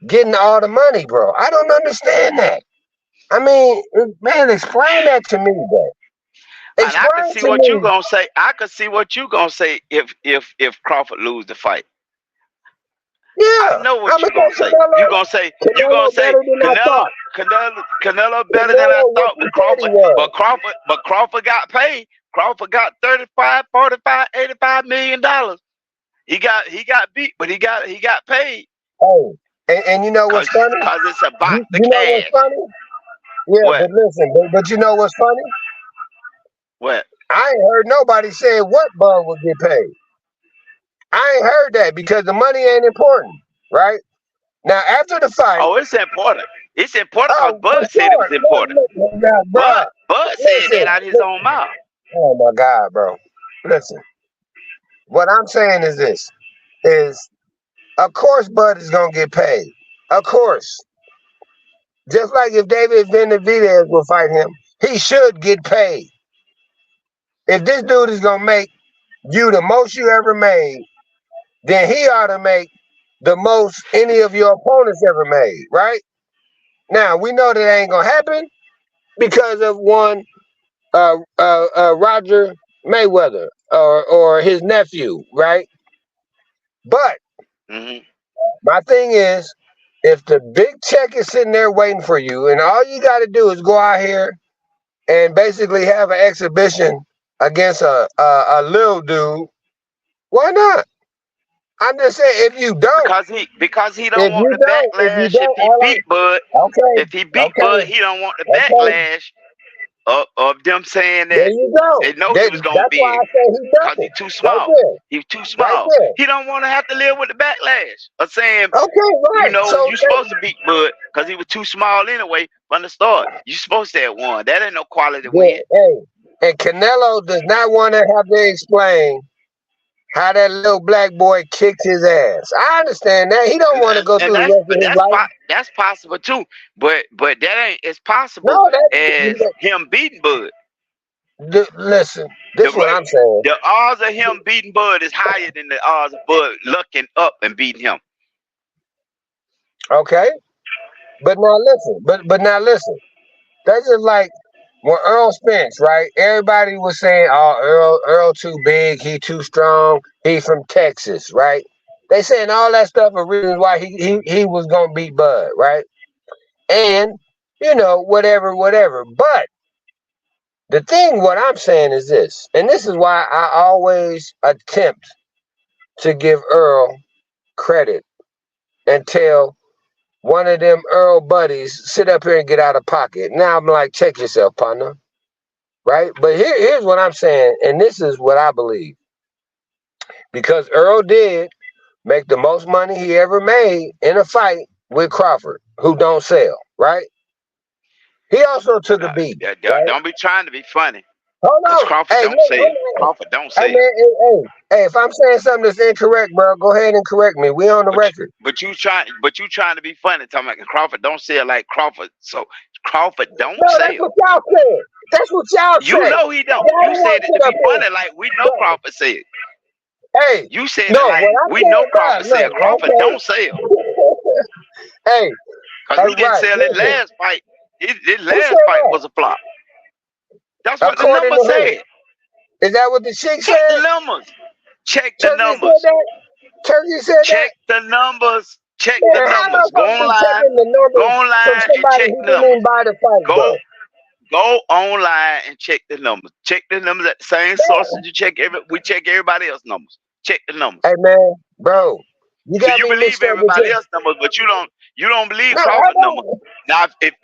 getting all the money, bro? I don't understand that. I mean, man, explain that to me, bro. And I could Explain see to what you me. gonna say. I could see what you gonna say if Crawford lose the fight. I Yeah, know I'm what gonna you gonna say say. Canelo better than I thought. Canelo better than I Canelo what thought. you said he was. But Crawford got paid. Crawford got 35, 45, 85 million dollars. He got beat, but he got paid Hey, and you know what's funny? cause it's about the You know what's cash. funny? Yeah, What? but listen, but you know what's funny? What? I ain't heard nobody say what Bud would get paid. I ain't heard that because the money ain't important, right? Now after the fight, Oh, it's important. It's important because oh for Bud said it was sure. important. Listen, now, bruh, Bud said that listen. out his own mouth. Oh my God, bro. Listen. What I'm saying is this: is of course Bud is gonna get paid. Of course, just like if David Benavidez will fight him, he should get paid. If this dude is gonna make you the most you ever made, then he ought to make the most any of your opponents ever made, right? Now we know that ain't gonna happen because of one Roger Mayweather or his nephew, right? But Hmm. my thing is, if the big check is sitting there waiting for you, and all you got to do is go out here and basically have an exhibition against a little dude, why not? I'm just saying, Because he don't want the if you backlash if don't, he all beat Bud. right, okay, If he beat Bud, okay, he don't want the okay, backlash of them saying there that you go. they know he was gonna That's why be I say he's because ducking he's too right small. there, He's too right small. there. He don't want to have to live with the backlash of saying, Okay, right. So you supposed to beat Bud because he was too small anyway from the start. You supposed to have won. That ain't no quality yeah, win. hey, and Canelo does not want to have to explain how that little black boy kicked his ass. I understand that. He don't want to go And through the rest of his life. that's possible too. But that ain't as possible No, as him beating Bud. listen, this The is what I'm saying. the odds of him beating Bud is higher than the odds of Bud looking up and beating him. Okay, but now listen. But now listen. That's just like when Earl Spence, right? Everybody was saying, "Oh, Earl too big, he too strong, he from Texas," right? They saying all that stuff for reasons why he was gonna beat Bud, right? And whatever, whatever. But the thing, what I'm saying is this, and this is why I always attempt to give Earl credit and tell one of them Earl buddies, sit up here and get out of pocket. Now I'm like, check yourself, partner. Right? But here's what I'm saying, and this is what I believe. Because Earl did make the most money he ever made in a fight with Crawford, who don't sell, right? He also took a beat, right? Don't be trying to be funny, Hold cause on. Crawford Hey, don't look, sell. hold on. Crawford don't Hey, sell. man, hey, if I'm saying something that's incorrect, bro, go ahead and correct me. We on the But record. you trying to be funny, talking about Crawford don't sell like Crawford. So Crawford don't No, that's sell. what y'all said. That's what y'all You say. know he don't. Y'all You want said to it to sit up be here. funny, like we know But, Crawford said. hey, You said it no, like what I'm we know saying, bro, Crawford look, sell. Crawford okay. don't sell, Hey, cause hey, he didn't right, sell his listen. last fight. His Who last said fight that? was a flop. That's what the According number to who? said. Is that what the chick Check the said? numbers. Check the Turkey said numbers. that? Turkey said that? Check the numbers. Check the Man, how am I numbers. Go supposed to be online. checking the Go numbers from online and somebody check who the didn't even numbers. buy the fight, bro? Go Go online and check the numbers. Check the numbers at the same sources Man. you check we check everybody else's numbers. Check the numbers. Hey, man, bro, you So got you me believe mixed up with everybody you. else's numbers, but you don't believe No, Crawford number. hold Now if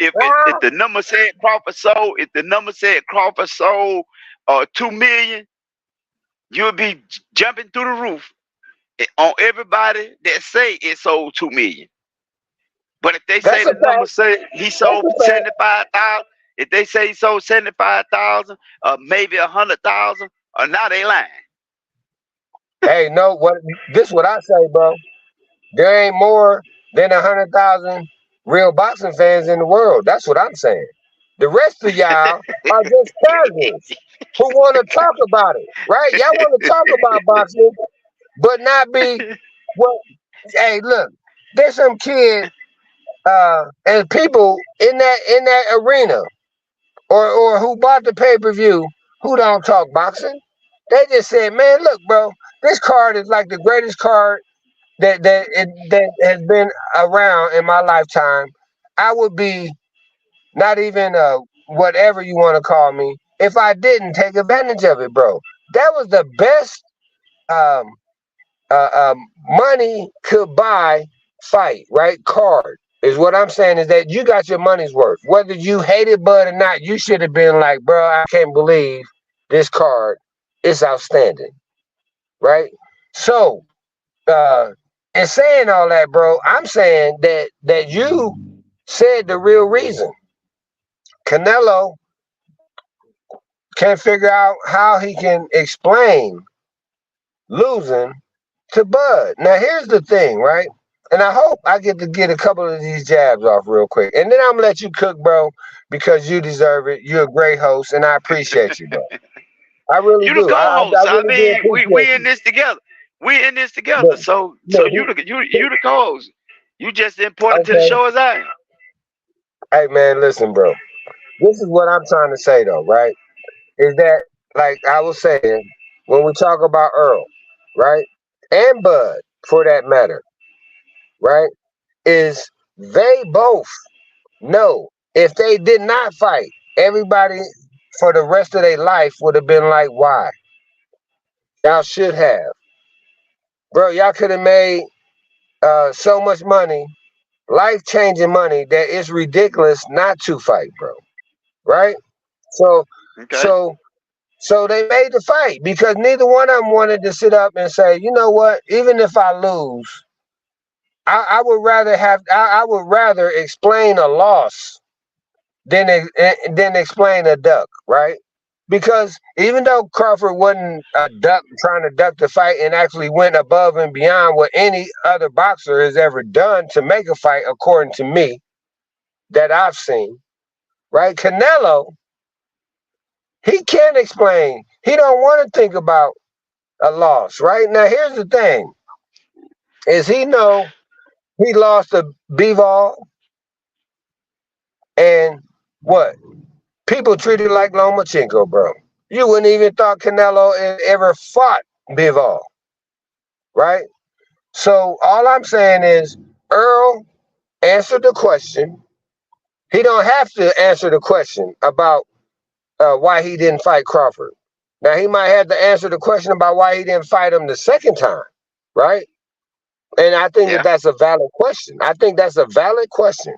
on. the number said Crawford sold, if the number said Crawford sold 2 million, you'll be jumping through the roof on everybody that say it sold 2 million. But if they say That's a the number fact. say he That's sold a fact. 75,000, if they say he sold 75,000, maybe 100,000, now they lying. Hey, no, this what I say, bro. There ain't more than 100,000 real boxing fans in the world. That's what I'm saying. The rest of y'all are just casuals who want to talk about it, right? Y'all want to talk about boxing, but not be well. Hey, look, there's some kid and people in that arena or who bought the pay-per-view who don't talk boxing. They just said, man, look, bro, this card is like the greatest card that has been around in my lifetime. I would be not even whatever you want to call me if I didn't take advantage of it, bro. That was the best um, money could buy fight, right? Card is what I'm saying is that you got your money's worth. Whether you hated Bud or not, you should have been like, bro, I can't believe this card is outstanding, right? So, uh, in saying all that, bro, I'm saying that you said the real reason. Canelo can't figure out how he can explain losing to Bud. Now, here's the thing, right? And I hope I get to get a couple of these jabs off real quick. And then I'm gonna let you cook, bro, because you deserve it. You're a great host, and I appreciate you, bro. I really You the do. I co-host. I really do mean, appreciate we in you. this together. We in this together. Look, So look, you the co-host. You just as important to the okay. show as I am. Hey, man, listen, bro. This is what I'm trying to say, though, right? Is that, like I was saying, when we talk about Earl, right? And Bud, for that matter, right? Is they both know if they did not fight, everybody for the rest of their life would have been like, why? Y'all should have. Bro, y'all could have made so much money, life changing money, that it's ridiculous not to fight, bro. Right? So, Okay. so, so they made the fight because neither one of them wanted to sit up and say, you know what? Even if I lose, I would rather I would rather explain a loss than explain a duck, right? Because even though Crawford wasn't a duck trying to duck the fight and actually went above and beyond what any other boxer has ever done to make a fight, according to me, that I've seen, right? Canelo, he can't explain. He don't want to think about a loss, right? Now here's the thing: is he lost to Bivol and What? People treated like Lomachenko, bro. You wouldn't even thought Canelo ever fought Bivol, right? So all I'm saying is Earl answered the question. He don't have to answer the question about why he didn't fight Crawford. Now he might have to answer the question about why he didn't fight him the second time, right? And I think that Yeah, that's a valid question. I think that's a valid question.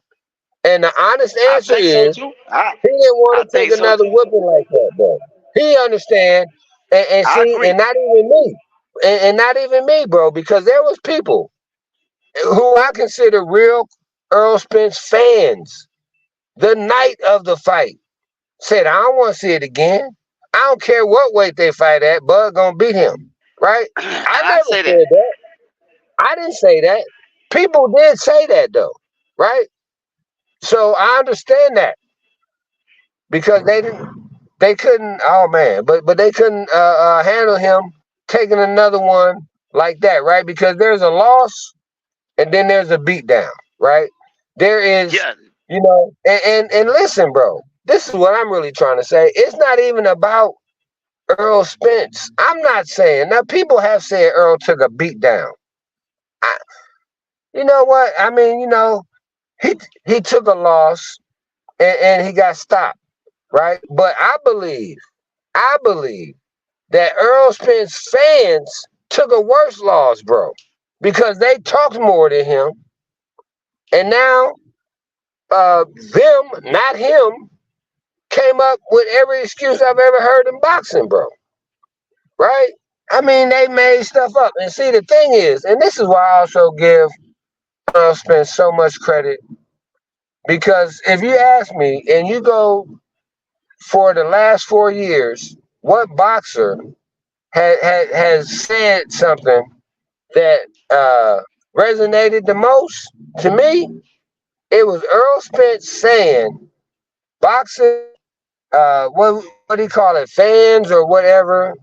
And the honest I answer think so is too. he didn't I want to take think so another too. whipping like that, bro. He understand and I see, agree. and not even me, and not even me, bro, because there was people who I consider real Earl Spence fans. The night of the fight said, "I don't want to see it again. I don't care what weight they fight at. Bud gonna beat him." Right? I I never say that. said that. I didn't say that. People did say that though, right? So I understand that because they couldn't. Oh man, but they couldn't handle him taking another one like that, right? Because there's a loss and then there's a beatdown, right? There is, Yeah, and listen, bro. This is what I'm really trying to say. It's not even about Earl Spence. I'm not saying now. People have said Earl took a beatdown. I, you know what? I mean, he he took a loss and he got stopped, right? But I believe that Earl Spence fans took a worse loss, bro, because they talked more than him, and now them, not him, came up with every excuse I've ever heard in boxing, bro. Right? I mean, they made stuff up. And see, the thing is, and this is why I also give Earl Spence so much credit, because if you ask me, and you go for the last 4 years, what boxer has said something that resonated the most to me? It was Earl Spence saying boxing, what do you call it, fans or whatever,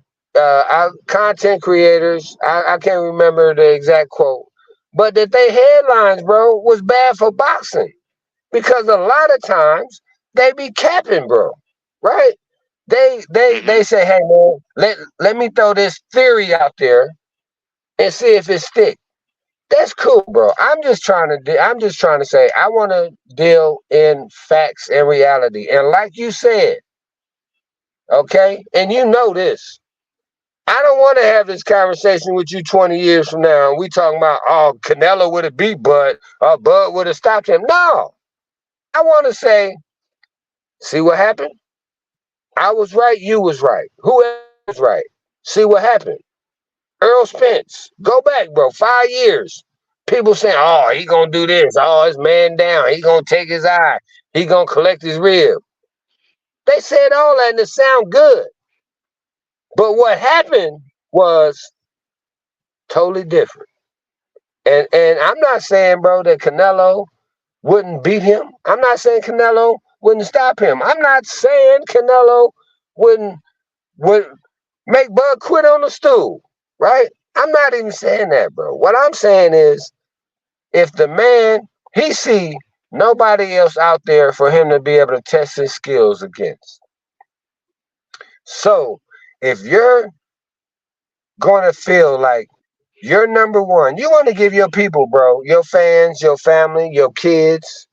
content creators. I can't remember the exact quote, but that they headlines, bro, was bad for boxing because a lot of times they be capping, bro. Right? They hmm say, hey man, let me throw this theory out there and see if it sticks. That's cool, bro. I'm just trying to say I want to deal in facts and reality. And like you said, okay, and you know this. I don't want to have this conversation with you 20 years from now. And we talking about, oh, Canelo would have beat Bud, or Bud would have stopped him. No, I want to say, see what happened? I was right. You was right. Whoever was right. See what happened? Earl Spence. Go back, bro. 5 years. People saying, oh, he gonna do this. Oh, his man down. He gonna take his eye. He gonna collect his rib. They said all that and it sound good. But what happened was totally different. And I'm not saying, bro, that Canelo wouldn't beat him. I'm not saying Canelo wouldn't stop him. I'm not saying Canelo wouldn't would make Bud quit on the stool, right? I'm not even saying that, bro. What I'm saying is, if the man he see nobody else out there for him to be able to test his skills against. So if you're going to feel like you're number one, you want to give your people, bro, your fans, your family, your kids,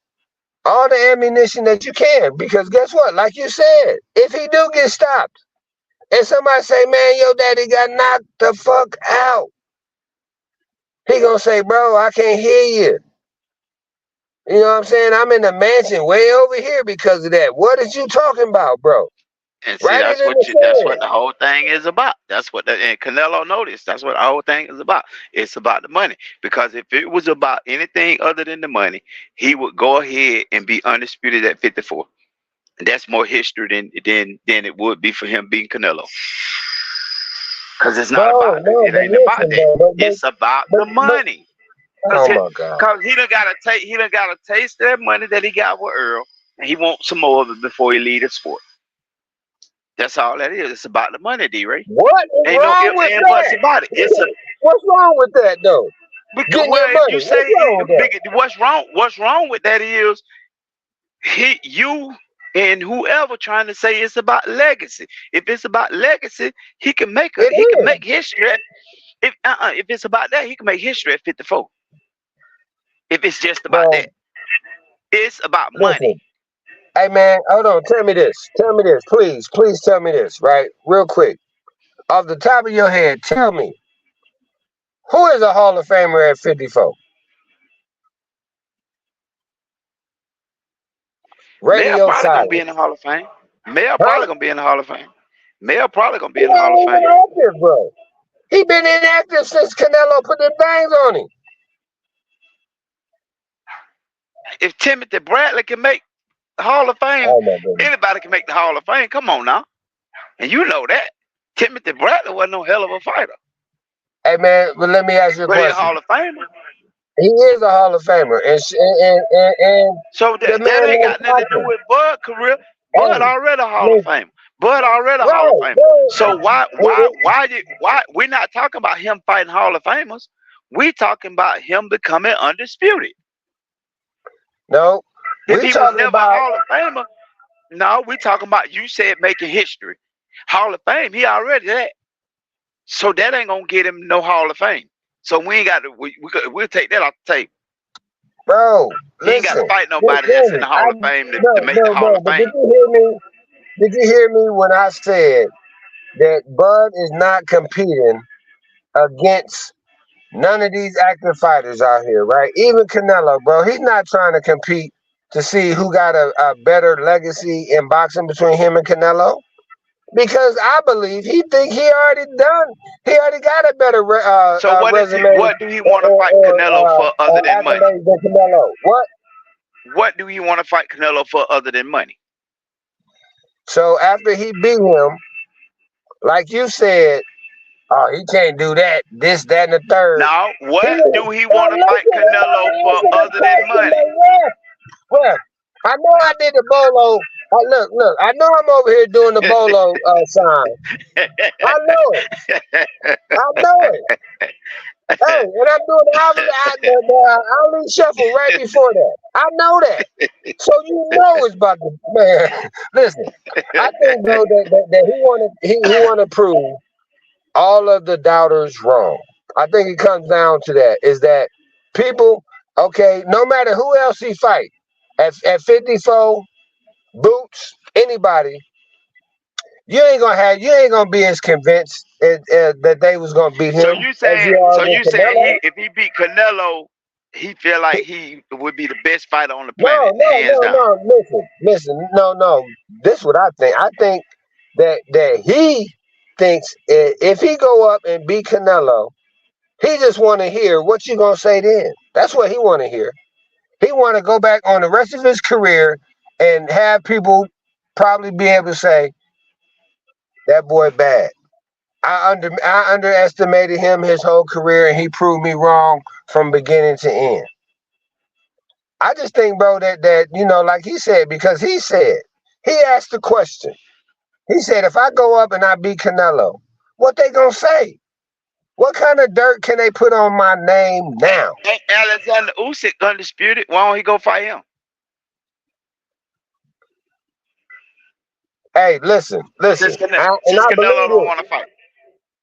all the ammunition that you can. Because guess what? Like you said, if he do get stopped and somebody say, man, your daddy got knocked the fuck out, he gonna say, bro, I can't hear you. You know what I'm saying? I'm in the mansion way over here because of that. What is you talking about, bro? And see, Write it in the that's what sand. the whole thing is about. And Canelo noticed. That's what the whole thing is about. It's about the money. Because if it was about anything other than the money, he would go ahead and be undisputed at 54. And that's more history than it would be for him being Canelo. Because it's not Bro, about that. no, It but ain't about listen, that. bro, It's about but, the but money. Cause, oh my God. cause he done got a taste of that money that he got with Earl, and he wants some more of it before he leave the sport. That's all that is. It's about the money, D-Ray. What is Ain't no wrong ifs with and buts that? about it. It's a What's wrong with that, though? because, Getting your well, if you money. What's say wrong with that? what's wrong with that is he you. And whoever trying to say it's about legacy, if it's about legacy, It he can make is, history. If it's about that, he can make history at 54. If it's just about bro. that, it's about Listen, money. hey man, hold on. Tell me this. Tell me this, please. Please tell me this, right? Real quick, off the top of your head, tell me who is a Hall of Famer at 54? Mel Radio probably gonna be silent, in the Hall of Fame. Mel huh? probably gonna be in the Hall of Fame. Mel probably gonna He be in the Hall of ain't Fame. even active, bro. He been inactive since Canelo put them bangs on him. If Timothy Bradley can make the Hall of Fame, Oh my goodness. anybody can make the Hall of Fame. Come on now, and you know that Timothy Bradley wasn't no hell of a fighter, Hey man, but let me ask you a but he a question. Hall of Famer. He is a Hall of Famer, and So the that man ain't ain't got nothing to do popping. with Bud career. Bud Hey, already a Hall of listen, Famer. Bud already a Hall of right, Famer. So bro. why we're not talking about him fighting Hall of Famers? We talking about him becoming undisputed. No, If we he was talking never a about Hall of Famer, no, we talking about you said making history. Hall of Fame, he already that. So that ain't gonna get him no Hall of Fame. So we ain't got to we'll take that off the table. bro. He ain't got to Listen, fight nobody that's in listen. the Hall of Fame to No, make the no, Hall no. of But Fame. did you hear me? Did you hear me when I said that Bud is not competing against none of these active fighters out here, right? Even Canelo, bro, he's not trying to compete to see who got a better legacy in boxing between him and Canelo. Because I believe he think he already got a better So resume what do he want to fight Canelo for other than money? accolades than Canelo. What? What do he want to fight Canelo for other than money? So after he beat him, like you said, oh, he can't do that, this, that, and the third. Now, He what was, do he bro, want to fight listen, Canelo for answer the other than question, money? man. Well, I know I did the bolo. Look, I know I'm over here doing the bolo sign. I know it. I know it. Hey, and I'm doing the Ali shuffle right before that. I know that. So you know it's about to, man. Listen, I think, bro, that he wanna prove all of the doubters wrong. I think it comes down to that. Is that people, okay, no matter who else he fight, at 54, Boots, anybody, you ain't gonna be as convinced that they was gonna beat him as you are So with you saying Canelo. he if he beat Canelo, he feel like he would be the best fighter on the No, planet, no, hands no, down. no. Listen. No. This is what I think. I think that he thinks if he go up and beat Canelo, he just want to hear what you gonna say then. That's what he want to hear. He want to go back on the rest of his career and have people probably be able to say that boy bad. I underestimated him his whole career, and he proved me wrong from beginning to end. I just think, bro, that like he said, because he asked the question. He said, if I go up and I beat Canelo, what they gonna say? What kind of dirt can they put on my name now? Ain't Alexander Usyk undisputed? Why don't he go fight him? Hey, listen, and Since I Canelo believe don't this. want to fight.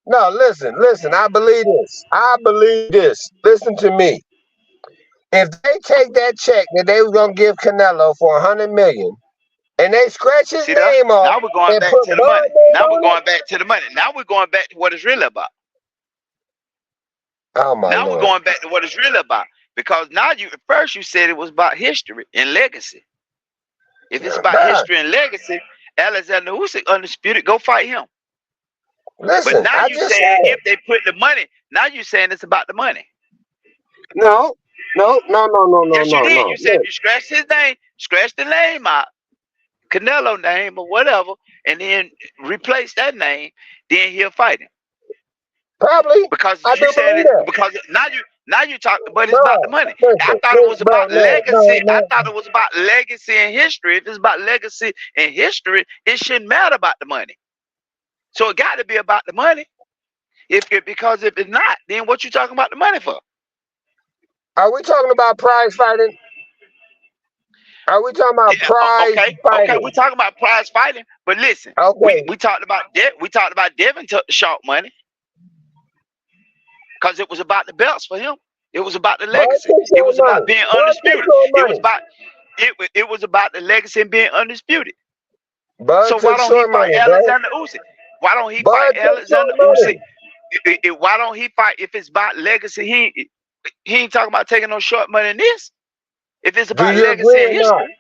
No, listen, I believe this. I believe this. Listen to me. If they take that check that they was gonna give Canelo for 100 million, and they scratch his See that? name off Now we're going and back put to the Bud money. name Now we're on it, going back to the money. Now we're going back to what it's really about. oh my Now we're lord, going back to what it's really about. Because now you first you said it was about history and legacy. If it's about bruh, history and legacy, Alexander Usyk undisputed, go fight him. But listen, now I you just saying said if they put the money, now you saying it's about the money. no, Yes, you did. no. You said if Look, you scratch his name, scratch the name out, Canelo name or whatever, and then replace that name, then he'll fight him. probably Because I you do saying believe it that. because now you talk, but it's about the No, money. I listen, thought it was bro, about legacy. I no. thought it was about legacy and history. If it's about legacy and history, it shouldn't matter about the money. So it got to be about the money. Because if it's not, then what you talking about the money for? Are we talking about prize fighting? Are we talking about Yeah, prize okay. fighting? We talking about prize fighting, but listen, Okay, we talked about we talked about Devin took the short money because it was about the belts for him. It was about the Bud legacy. took It short was about money. being Bud took undisputed. short It was money. about it was about the legacy and being undisputed. Bud So why took don't he short fight money, bro. Alexander Usyk? Why don't he fight Bud took Alexander short Usyk? money. Why don't he fight if it's about legacy? He ain't talking about taking no short money in this. If it's Do about you legacy agree and or not? history,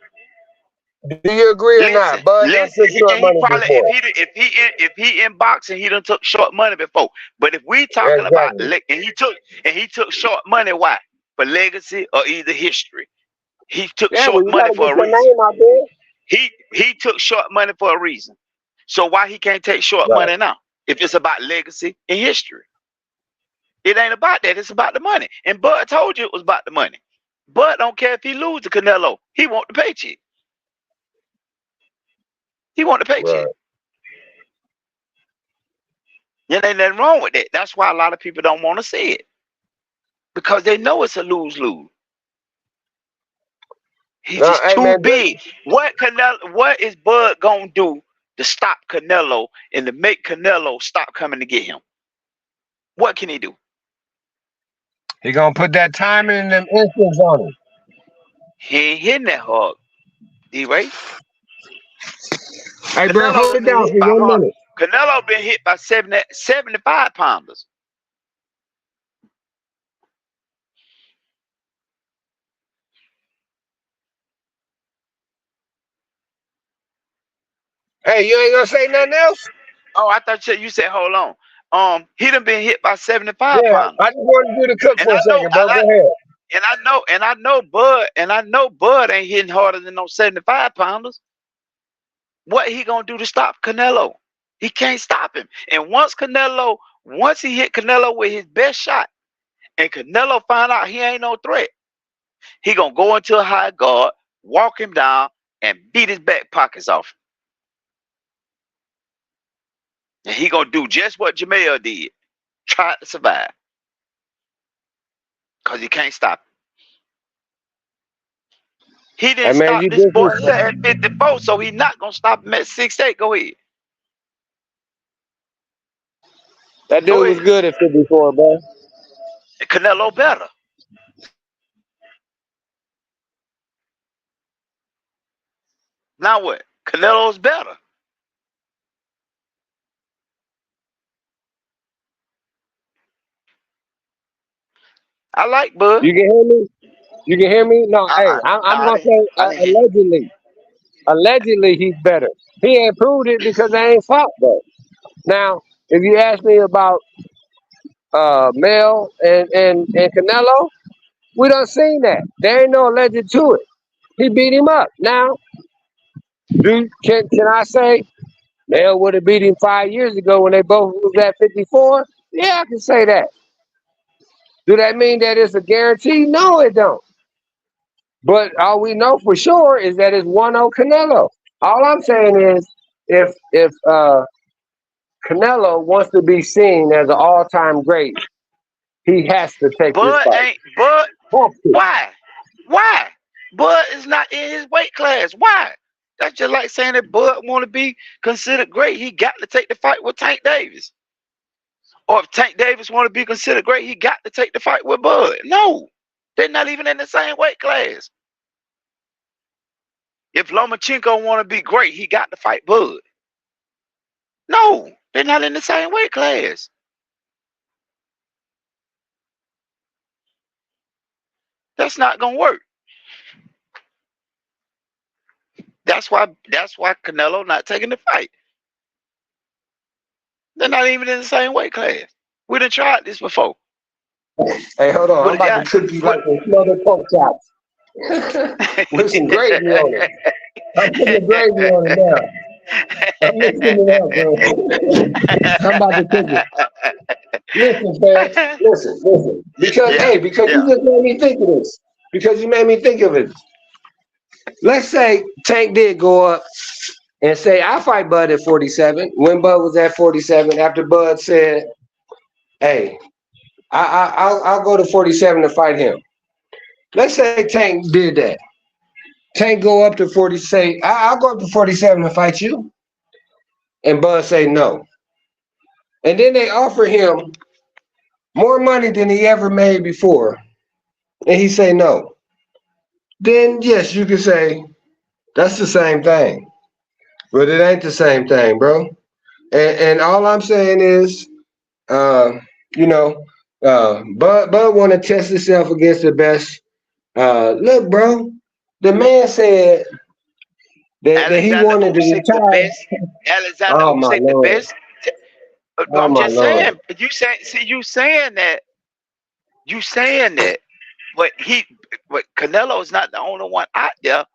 Do you agree or not? listen, Bud done listen. took short And he money probably before. if he in boxing, he done took short money before. But if we talking about Exactly. and he took short money, why? For legacy or either history. He took Yeah, well, short you money gotta for get a your reason. name out there. He took short money for a reason. So why he can't take short Right. money now? If it's about legacy and history. It ain't about that. It's about the money. And Bud told you it was about the money. Bud don't care if he lose to Canelo. He want the paycheck. He want the paycheck. Right. And ain't nothing wrong with that. That's why a lot of people don't want to see it. Because they know it's a lose-lose. He's No, just hey too man, big. What is Bud gonna do to stop Canelo and to make Canelo stop coming to get him? What can he do? he gonna put that timing and them instincts on him. He ain't hitting that hard, D-Ray. Hey, bro, Canelo hold done it been down hit for by one hard. minute. Canelo been hit by 75 pounders. Hey, you ain't gonna say nothing else? Oh, I thought you said hold on. He done been hit by 75 Yeah, I pounders. just wanted you to cook And for a I know, second, bro. Go ahead. and I know Bud ain't hitting harder than those 75 pounders. What he gonna do to stop Canelo? He can't stop him. And once he hit Canelo with his best shot, and Canelo find out he ain't no threat, he gonna go into a high guard, walk him down, and beat his back pockets off. And he gonna do just what Jamel did. Try to survive. Cause he can't stop him. He Hey didn't man, stop you this boy just here at 54, so he not gonna stop him at 68. Go ahead. that Go dude was ahead. good at 54, bro. Canelo better. Now what? Canelo's better. I like Bud. You can hear me? You can hear me? No, hey, I'm Nah, gonna say I didn't hear you. allegedly. Allegedly, he's better. He ain't proved it because they ain't fought though. Now, if you ask me about Mel and Canelo, we done seen that. There ain't no alleged to it. He beat him up. Now, can I say Mel would have beat him 5 years ago when they both was at 54? Yeah, I can say that. Do that mean that it's a guarantee? No, it don't. But all we know for sure is that it's 1-0 Canelo. All I'm saying is if Canelo wants to be seen as an all-time great, he has to take this Bud fight. ain't Bud. Has to. Why? Why? Bud is not in his weight class. Why? That's just like saying that Bud want to be considered great. He got to take the fight with Tank Davis. Or if Tank Davis want to be considered great, he got to take the fight with Bud. No, they're not even in the same weight class. If Lomachenko want to be great, he got to fight Bud. No, they're not in the same weight class. That's not gonna work. That's why Canelo not taking the fight. They're not even in the same weight class. We done tried this before. Hey, hold on. I'm With about to yeah, cook you with like some smothered pork chops with some gravy on it. I'm putting the gravy on it now. I'm mixing it up, bro. I'm about to cook it. Listen, fam. Listen. Because, yeah, hey, because you yeah. just made me think of this. Because you made me think of it. Let's say Tank did go up and say, I fight Bud at 47. When Bud was at 47, after Bud said, hey, I'll go to 47 to fight him. Let's say Tank did that. Tank go up to 40, say, I'll go up to 47 and fight you. And Bud say no. And then they offer him more money than he ever made before. And he say no. Then yes, you can say that's the same thing. But it ain't the same thing, bro. And all I'm saying is, uh, you know, Bud want to test himself against the best. Look, bro, the man said that he Alexander wanted to Usyk, the retire. best. Alexander Oh my Usyk, the lord. best. Oh I'm my just lord. saying. You say, see, you saying that, but Canelo is not the only one out there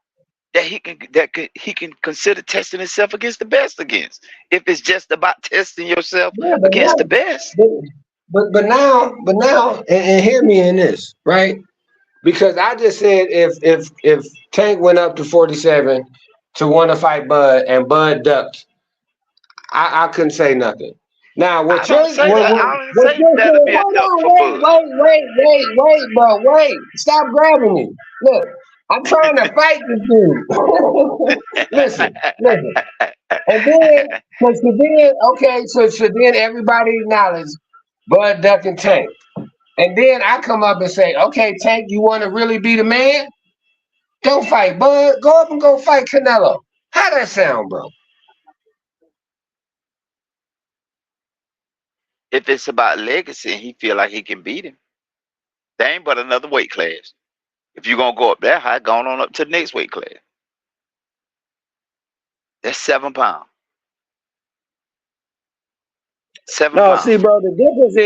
he can consider testing himself against the best against. If it's just about testing yourself Yeah, but against now, the best. but, but now, and hear me in this, right? Because I just said if Tank went up to 47 to want to fight Bud and Bud ducked, I couldn't say nothing. Now I don't say that. I don't what say you're that'll saying, be a hold duck on, for Bud. wait, bro, wait. Stop grabbing me. Look, I'm trying to fight this dude. listen. And then, so then everybody acknowledge Bud Duck and Tank. And then I come up and say, okay, Tank, you want to really be the man? Don't fight Bud. Go up and go fight Canelo. How that sound, bro? If it's about legacy and he feel like he can beat him, there ain't but another weight class. If you're gonna go up that high, going on up to the next weight class. That's 7 pounds. Seven No, see, pounds. bro, the difference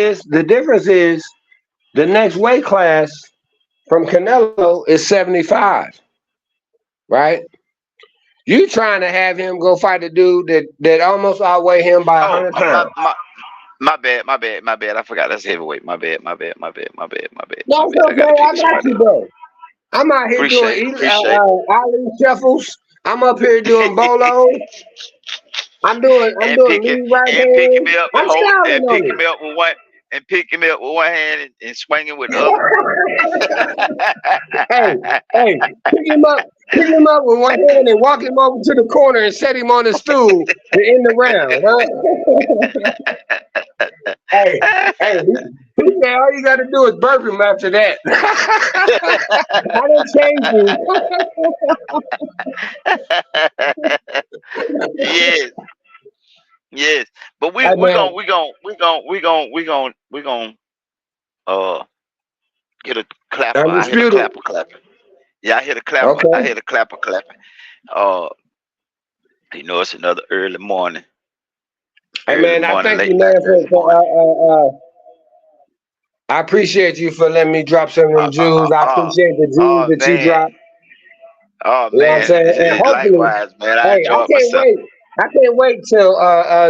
is the next weight class from Canelo is 75, right? You trying to have him go fight a dude that almost outweigh him by Oh, 100 pounds. my bad. I forgot that's heavyweight. My That's bad. I gotta okay. pick I a got smarter. you, bro. I'm out here doing Appreciate Ali shuffles. I'm up here doing it. bolos. I'm and doing pick it lead right and pick hand. me up and I'm hold styling and on pick it. me up with one and pick me up with one hand and swing him with the other. Hey, hey, pick him up with one hand and walk him over to the corner and set him on the stool to end the round. Huh? Hey, hey, he said all you got to do is burp him after that. I didn't change you. yes, yes. But Hey man, we gonna uh get a clapper. I hear the undisputed. clapper clapping. Yeah, I hear the clapper. I Okay. hear the clapper clapping. Uh, it's another Hey man, I thank you, late night, man, early morning. I appreciate you for letting me drop some of them Uh, uh, jewels. uh, I uh, appreciate the jewels oh that you man, dropped. oh You know what I'm man, saying? And hopefully, likewise, man. I hey, enjoyed myself. I can't wait till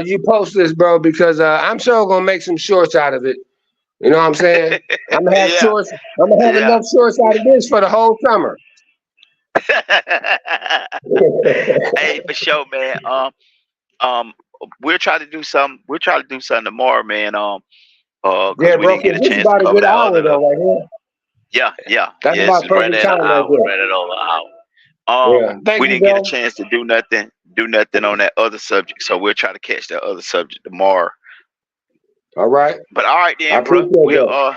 you post this, bro, because I'm sure gonna make some shorts out of it. You know what I'm saying? I'm gonna have yeah, shorts. I'm gonna have yeah. enough shorts out of this for the whole summer. Hey, for sure, man. Um, we'll try to do some. We'll try to do something tomorrow, man. Because Yeah, we bro, didn't get because a this is chance to about a cover good that hour other though, little. right here. That's Yes, about it's right perfect at an time right hour, there. right at over an hour. Yeah. Thank We you, didn't get a bro. chance to do nothing on that other subject, so we'll try to catch that other subject tomorrow. All right. But all right I then, bro. appreciate We'll that. uh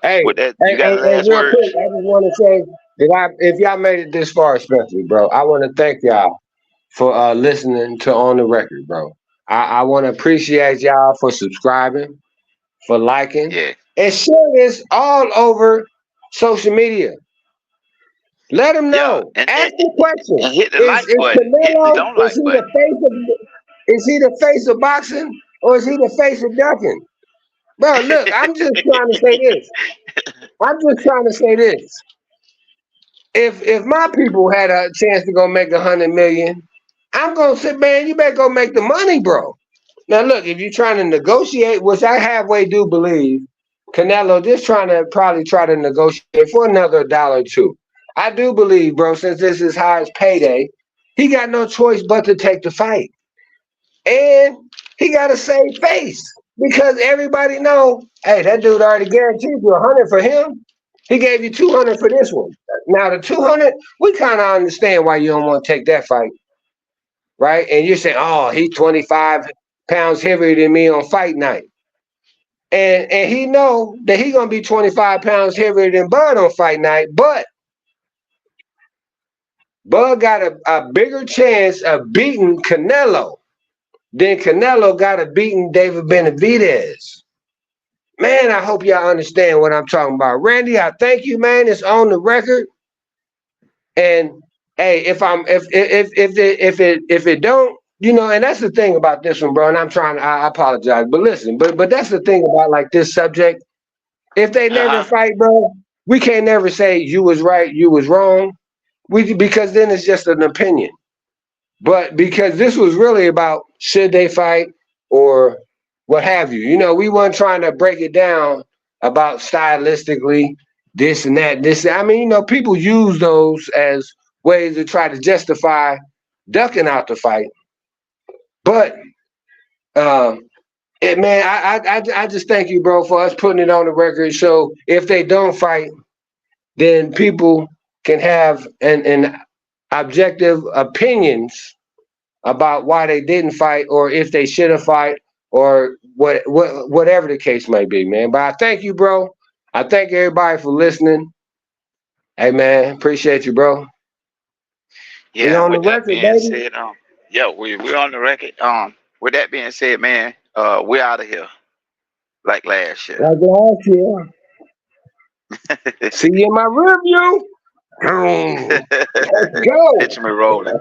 Hey, with that, hey, you got hey, the hey, last real quick, words? I just want to say that if y'all made it this far, especially, bro, I want to thank y'all for listening to On the Record, bro. I want to appreciate y'all for subscribing, for liking, Yeah, and share this all over social media. Let them yeah, know. Ask the question: and hit the Is like button. Hit the Canelo? don't like button. Is he the face of boxing, or is he the face of ducking? Bro, look, I'm just trying to say this. I'm just trying to say this. If my people had a chance to go make 100 million, I'm gonna say, man, you better go make the money, bro. Now look, if you're trying to negotiate, which I halfway do believe, Canelo just trying to probably try to negotiate for another dollar or two. I do believe, bro, since this is his payday, he got no choice but to take the fight. And he got to save face because everybody know, hey, that dude already guaranteed you 100 for him. He gave you 200 for this one. Now the 200, we kind of understand why you don't want to take that fight, right? And you're saying, oh, he's 25 pounds heavier than me on fight night. And he know that he gonna be 25 pounds heavier than Bud on fight night, but Bud got a bigger chance of beating Canelo than Canelo got of beating David Benavidez. Man, I hope y'all understand what I'm talking about. Randy, I thank you, man. It's on the record. And hey, if it don't, and that's the thing about this one, bro. And I apologize, but listen, but that's the thing about like this subject. If they never Uh-huh. fight, bro, we can't never say you was right, you was wrong. Because then it's just an opinion. But because this was really about should they fight or what have you. We weren't trying to break it down about stylistically this and that. This, I mean, people use those as ways to try to justify ducking out the fight. But um, man, I just thank you, bro, for us putting it on the record. So if they don't fight, then people can have an objective opinions about why they didn't fight or if they should have fight or whatever the case may be, man. But I thank you, bro. I thank everybody for listening. Hey, man, appreciate you, bro. We Yeah, on the with that record, being baby. said, yeah, we're on the record. With that being said, man, we're out of here like last year. Like last year. See you in my review. Let's go. Picture me rolling.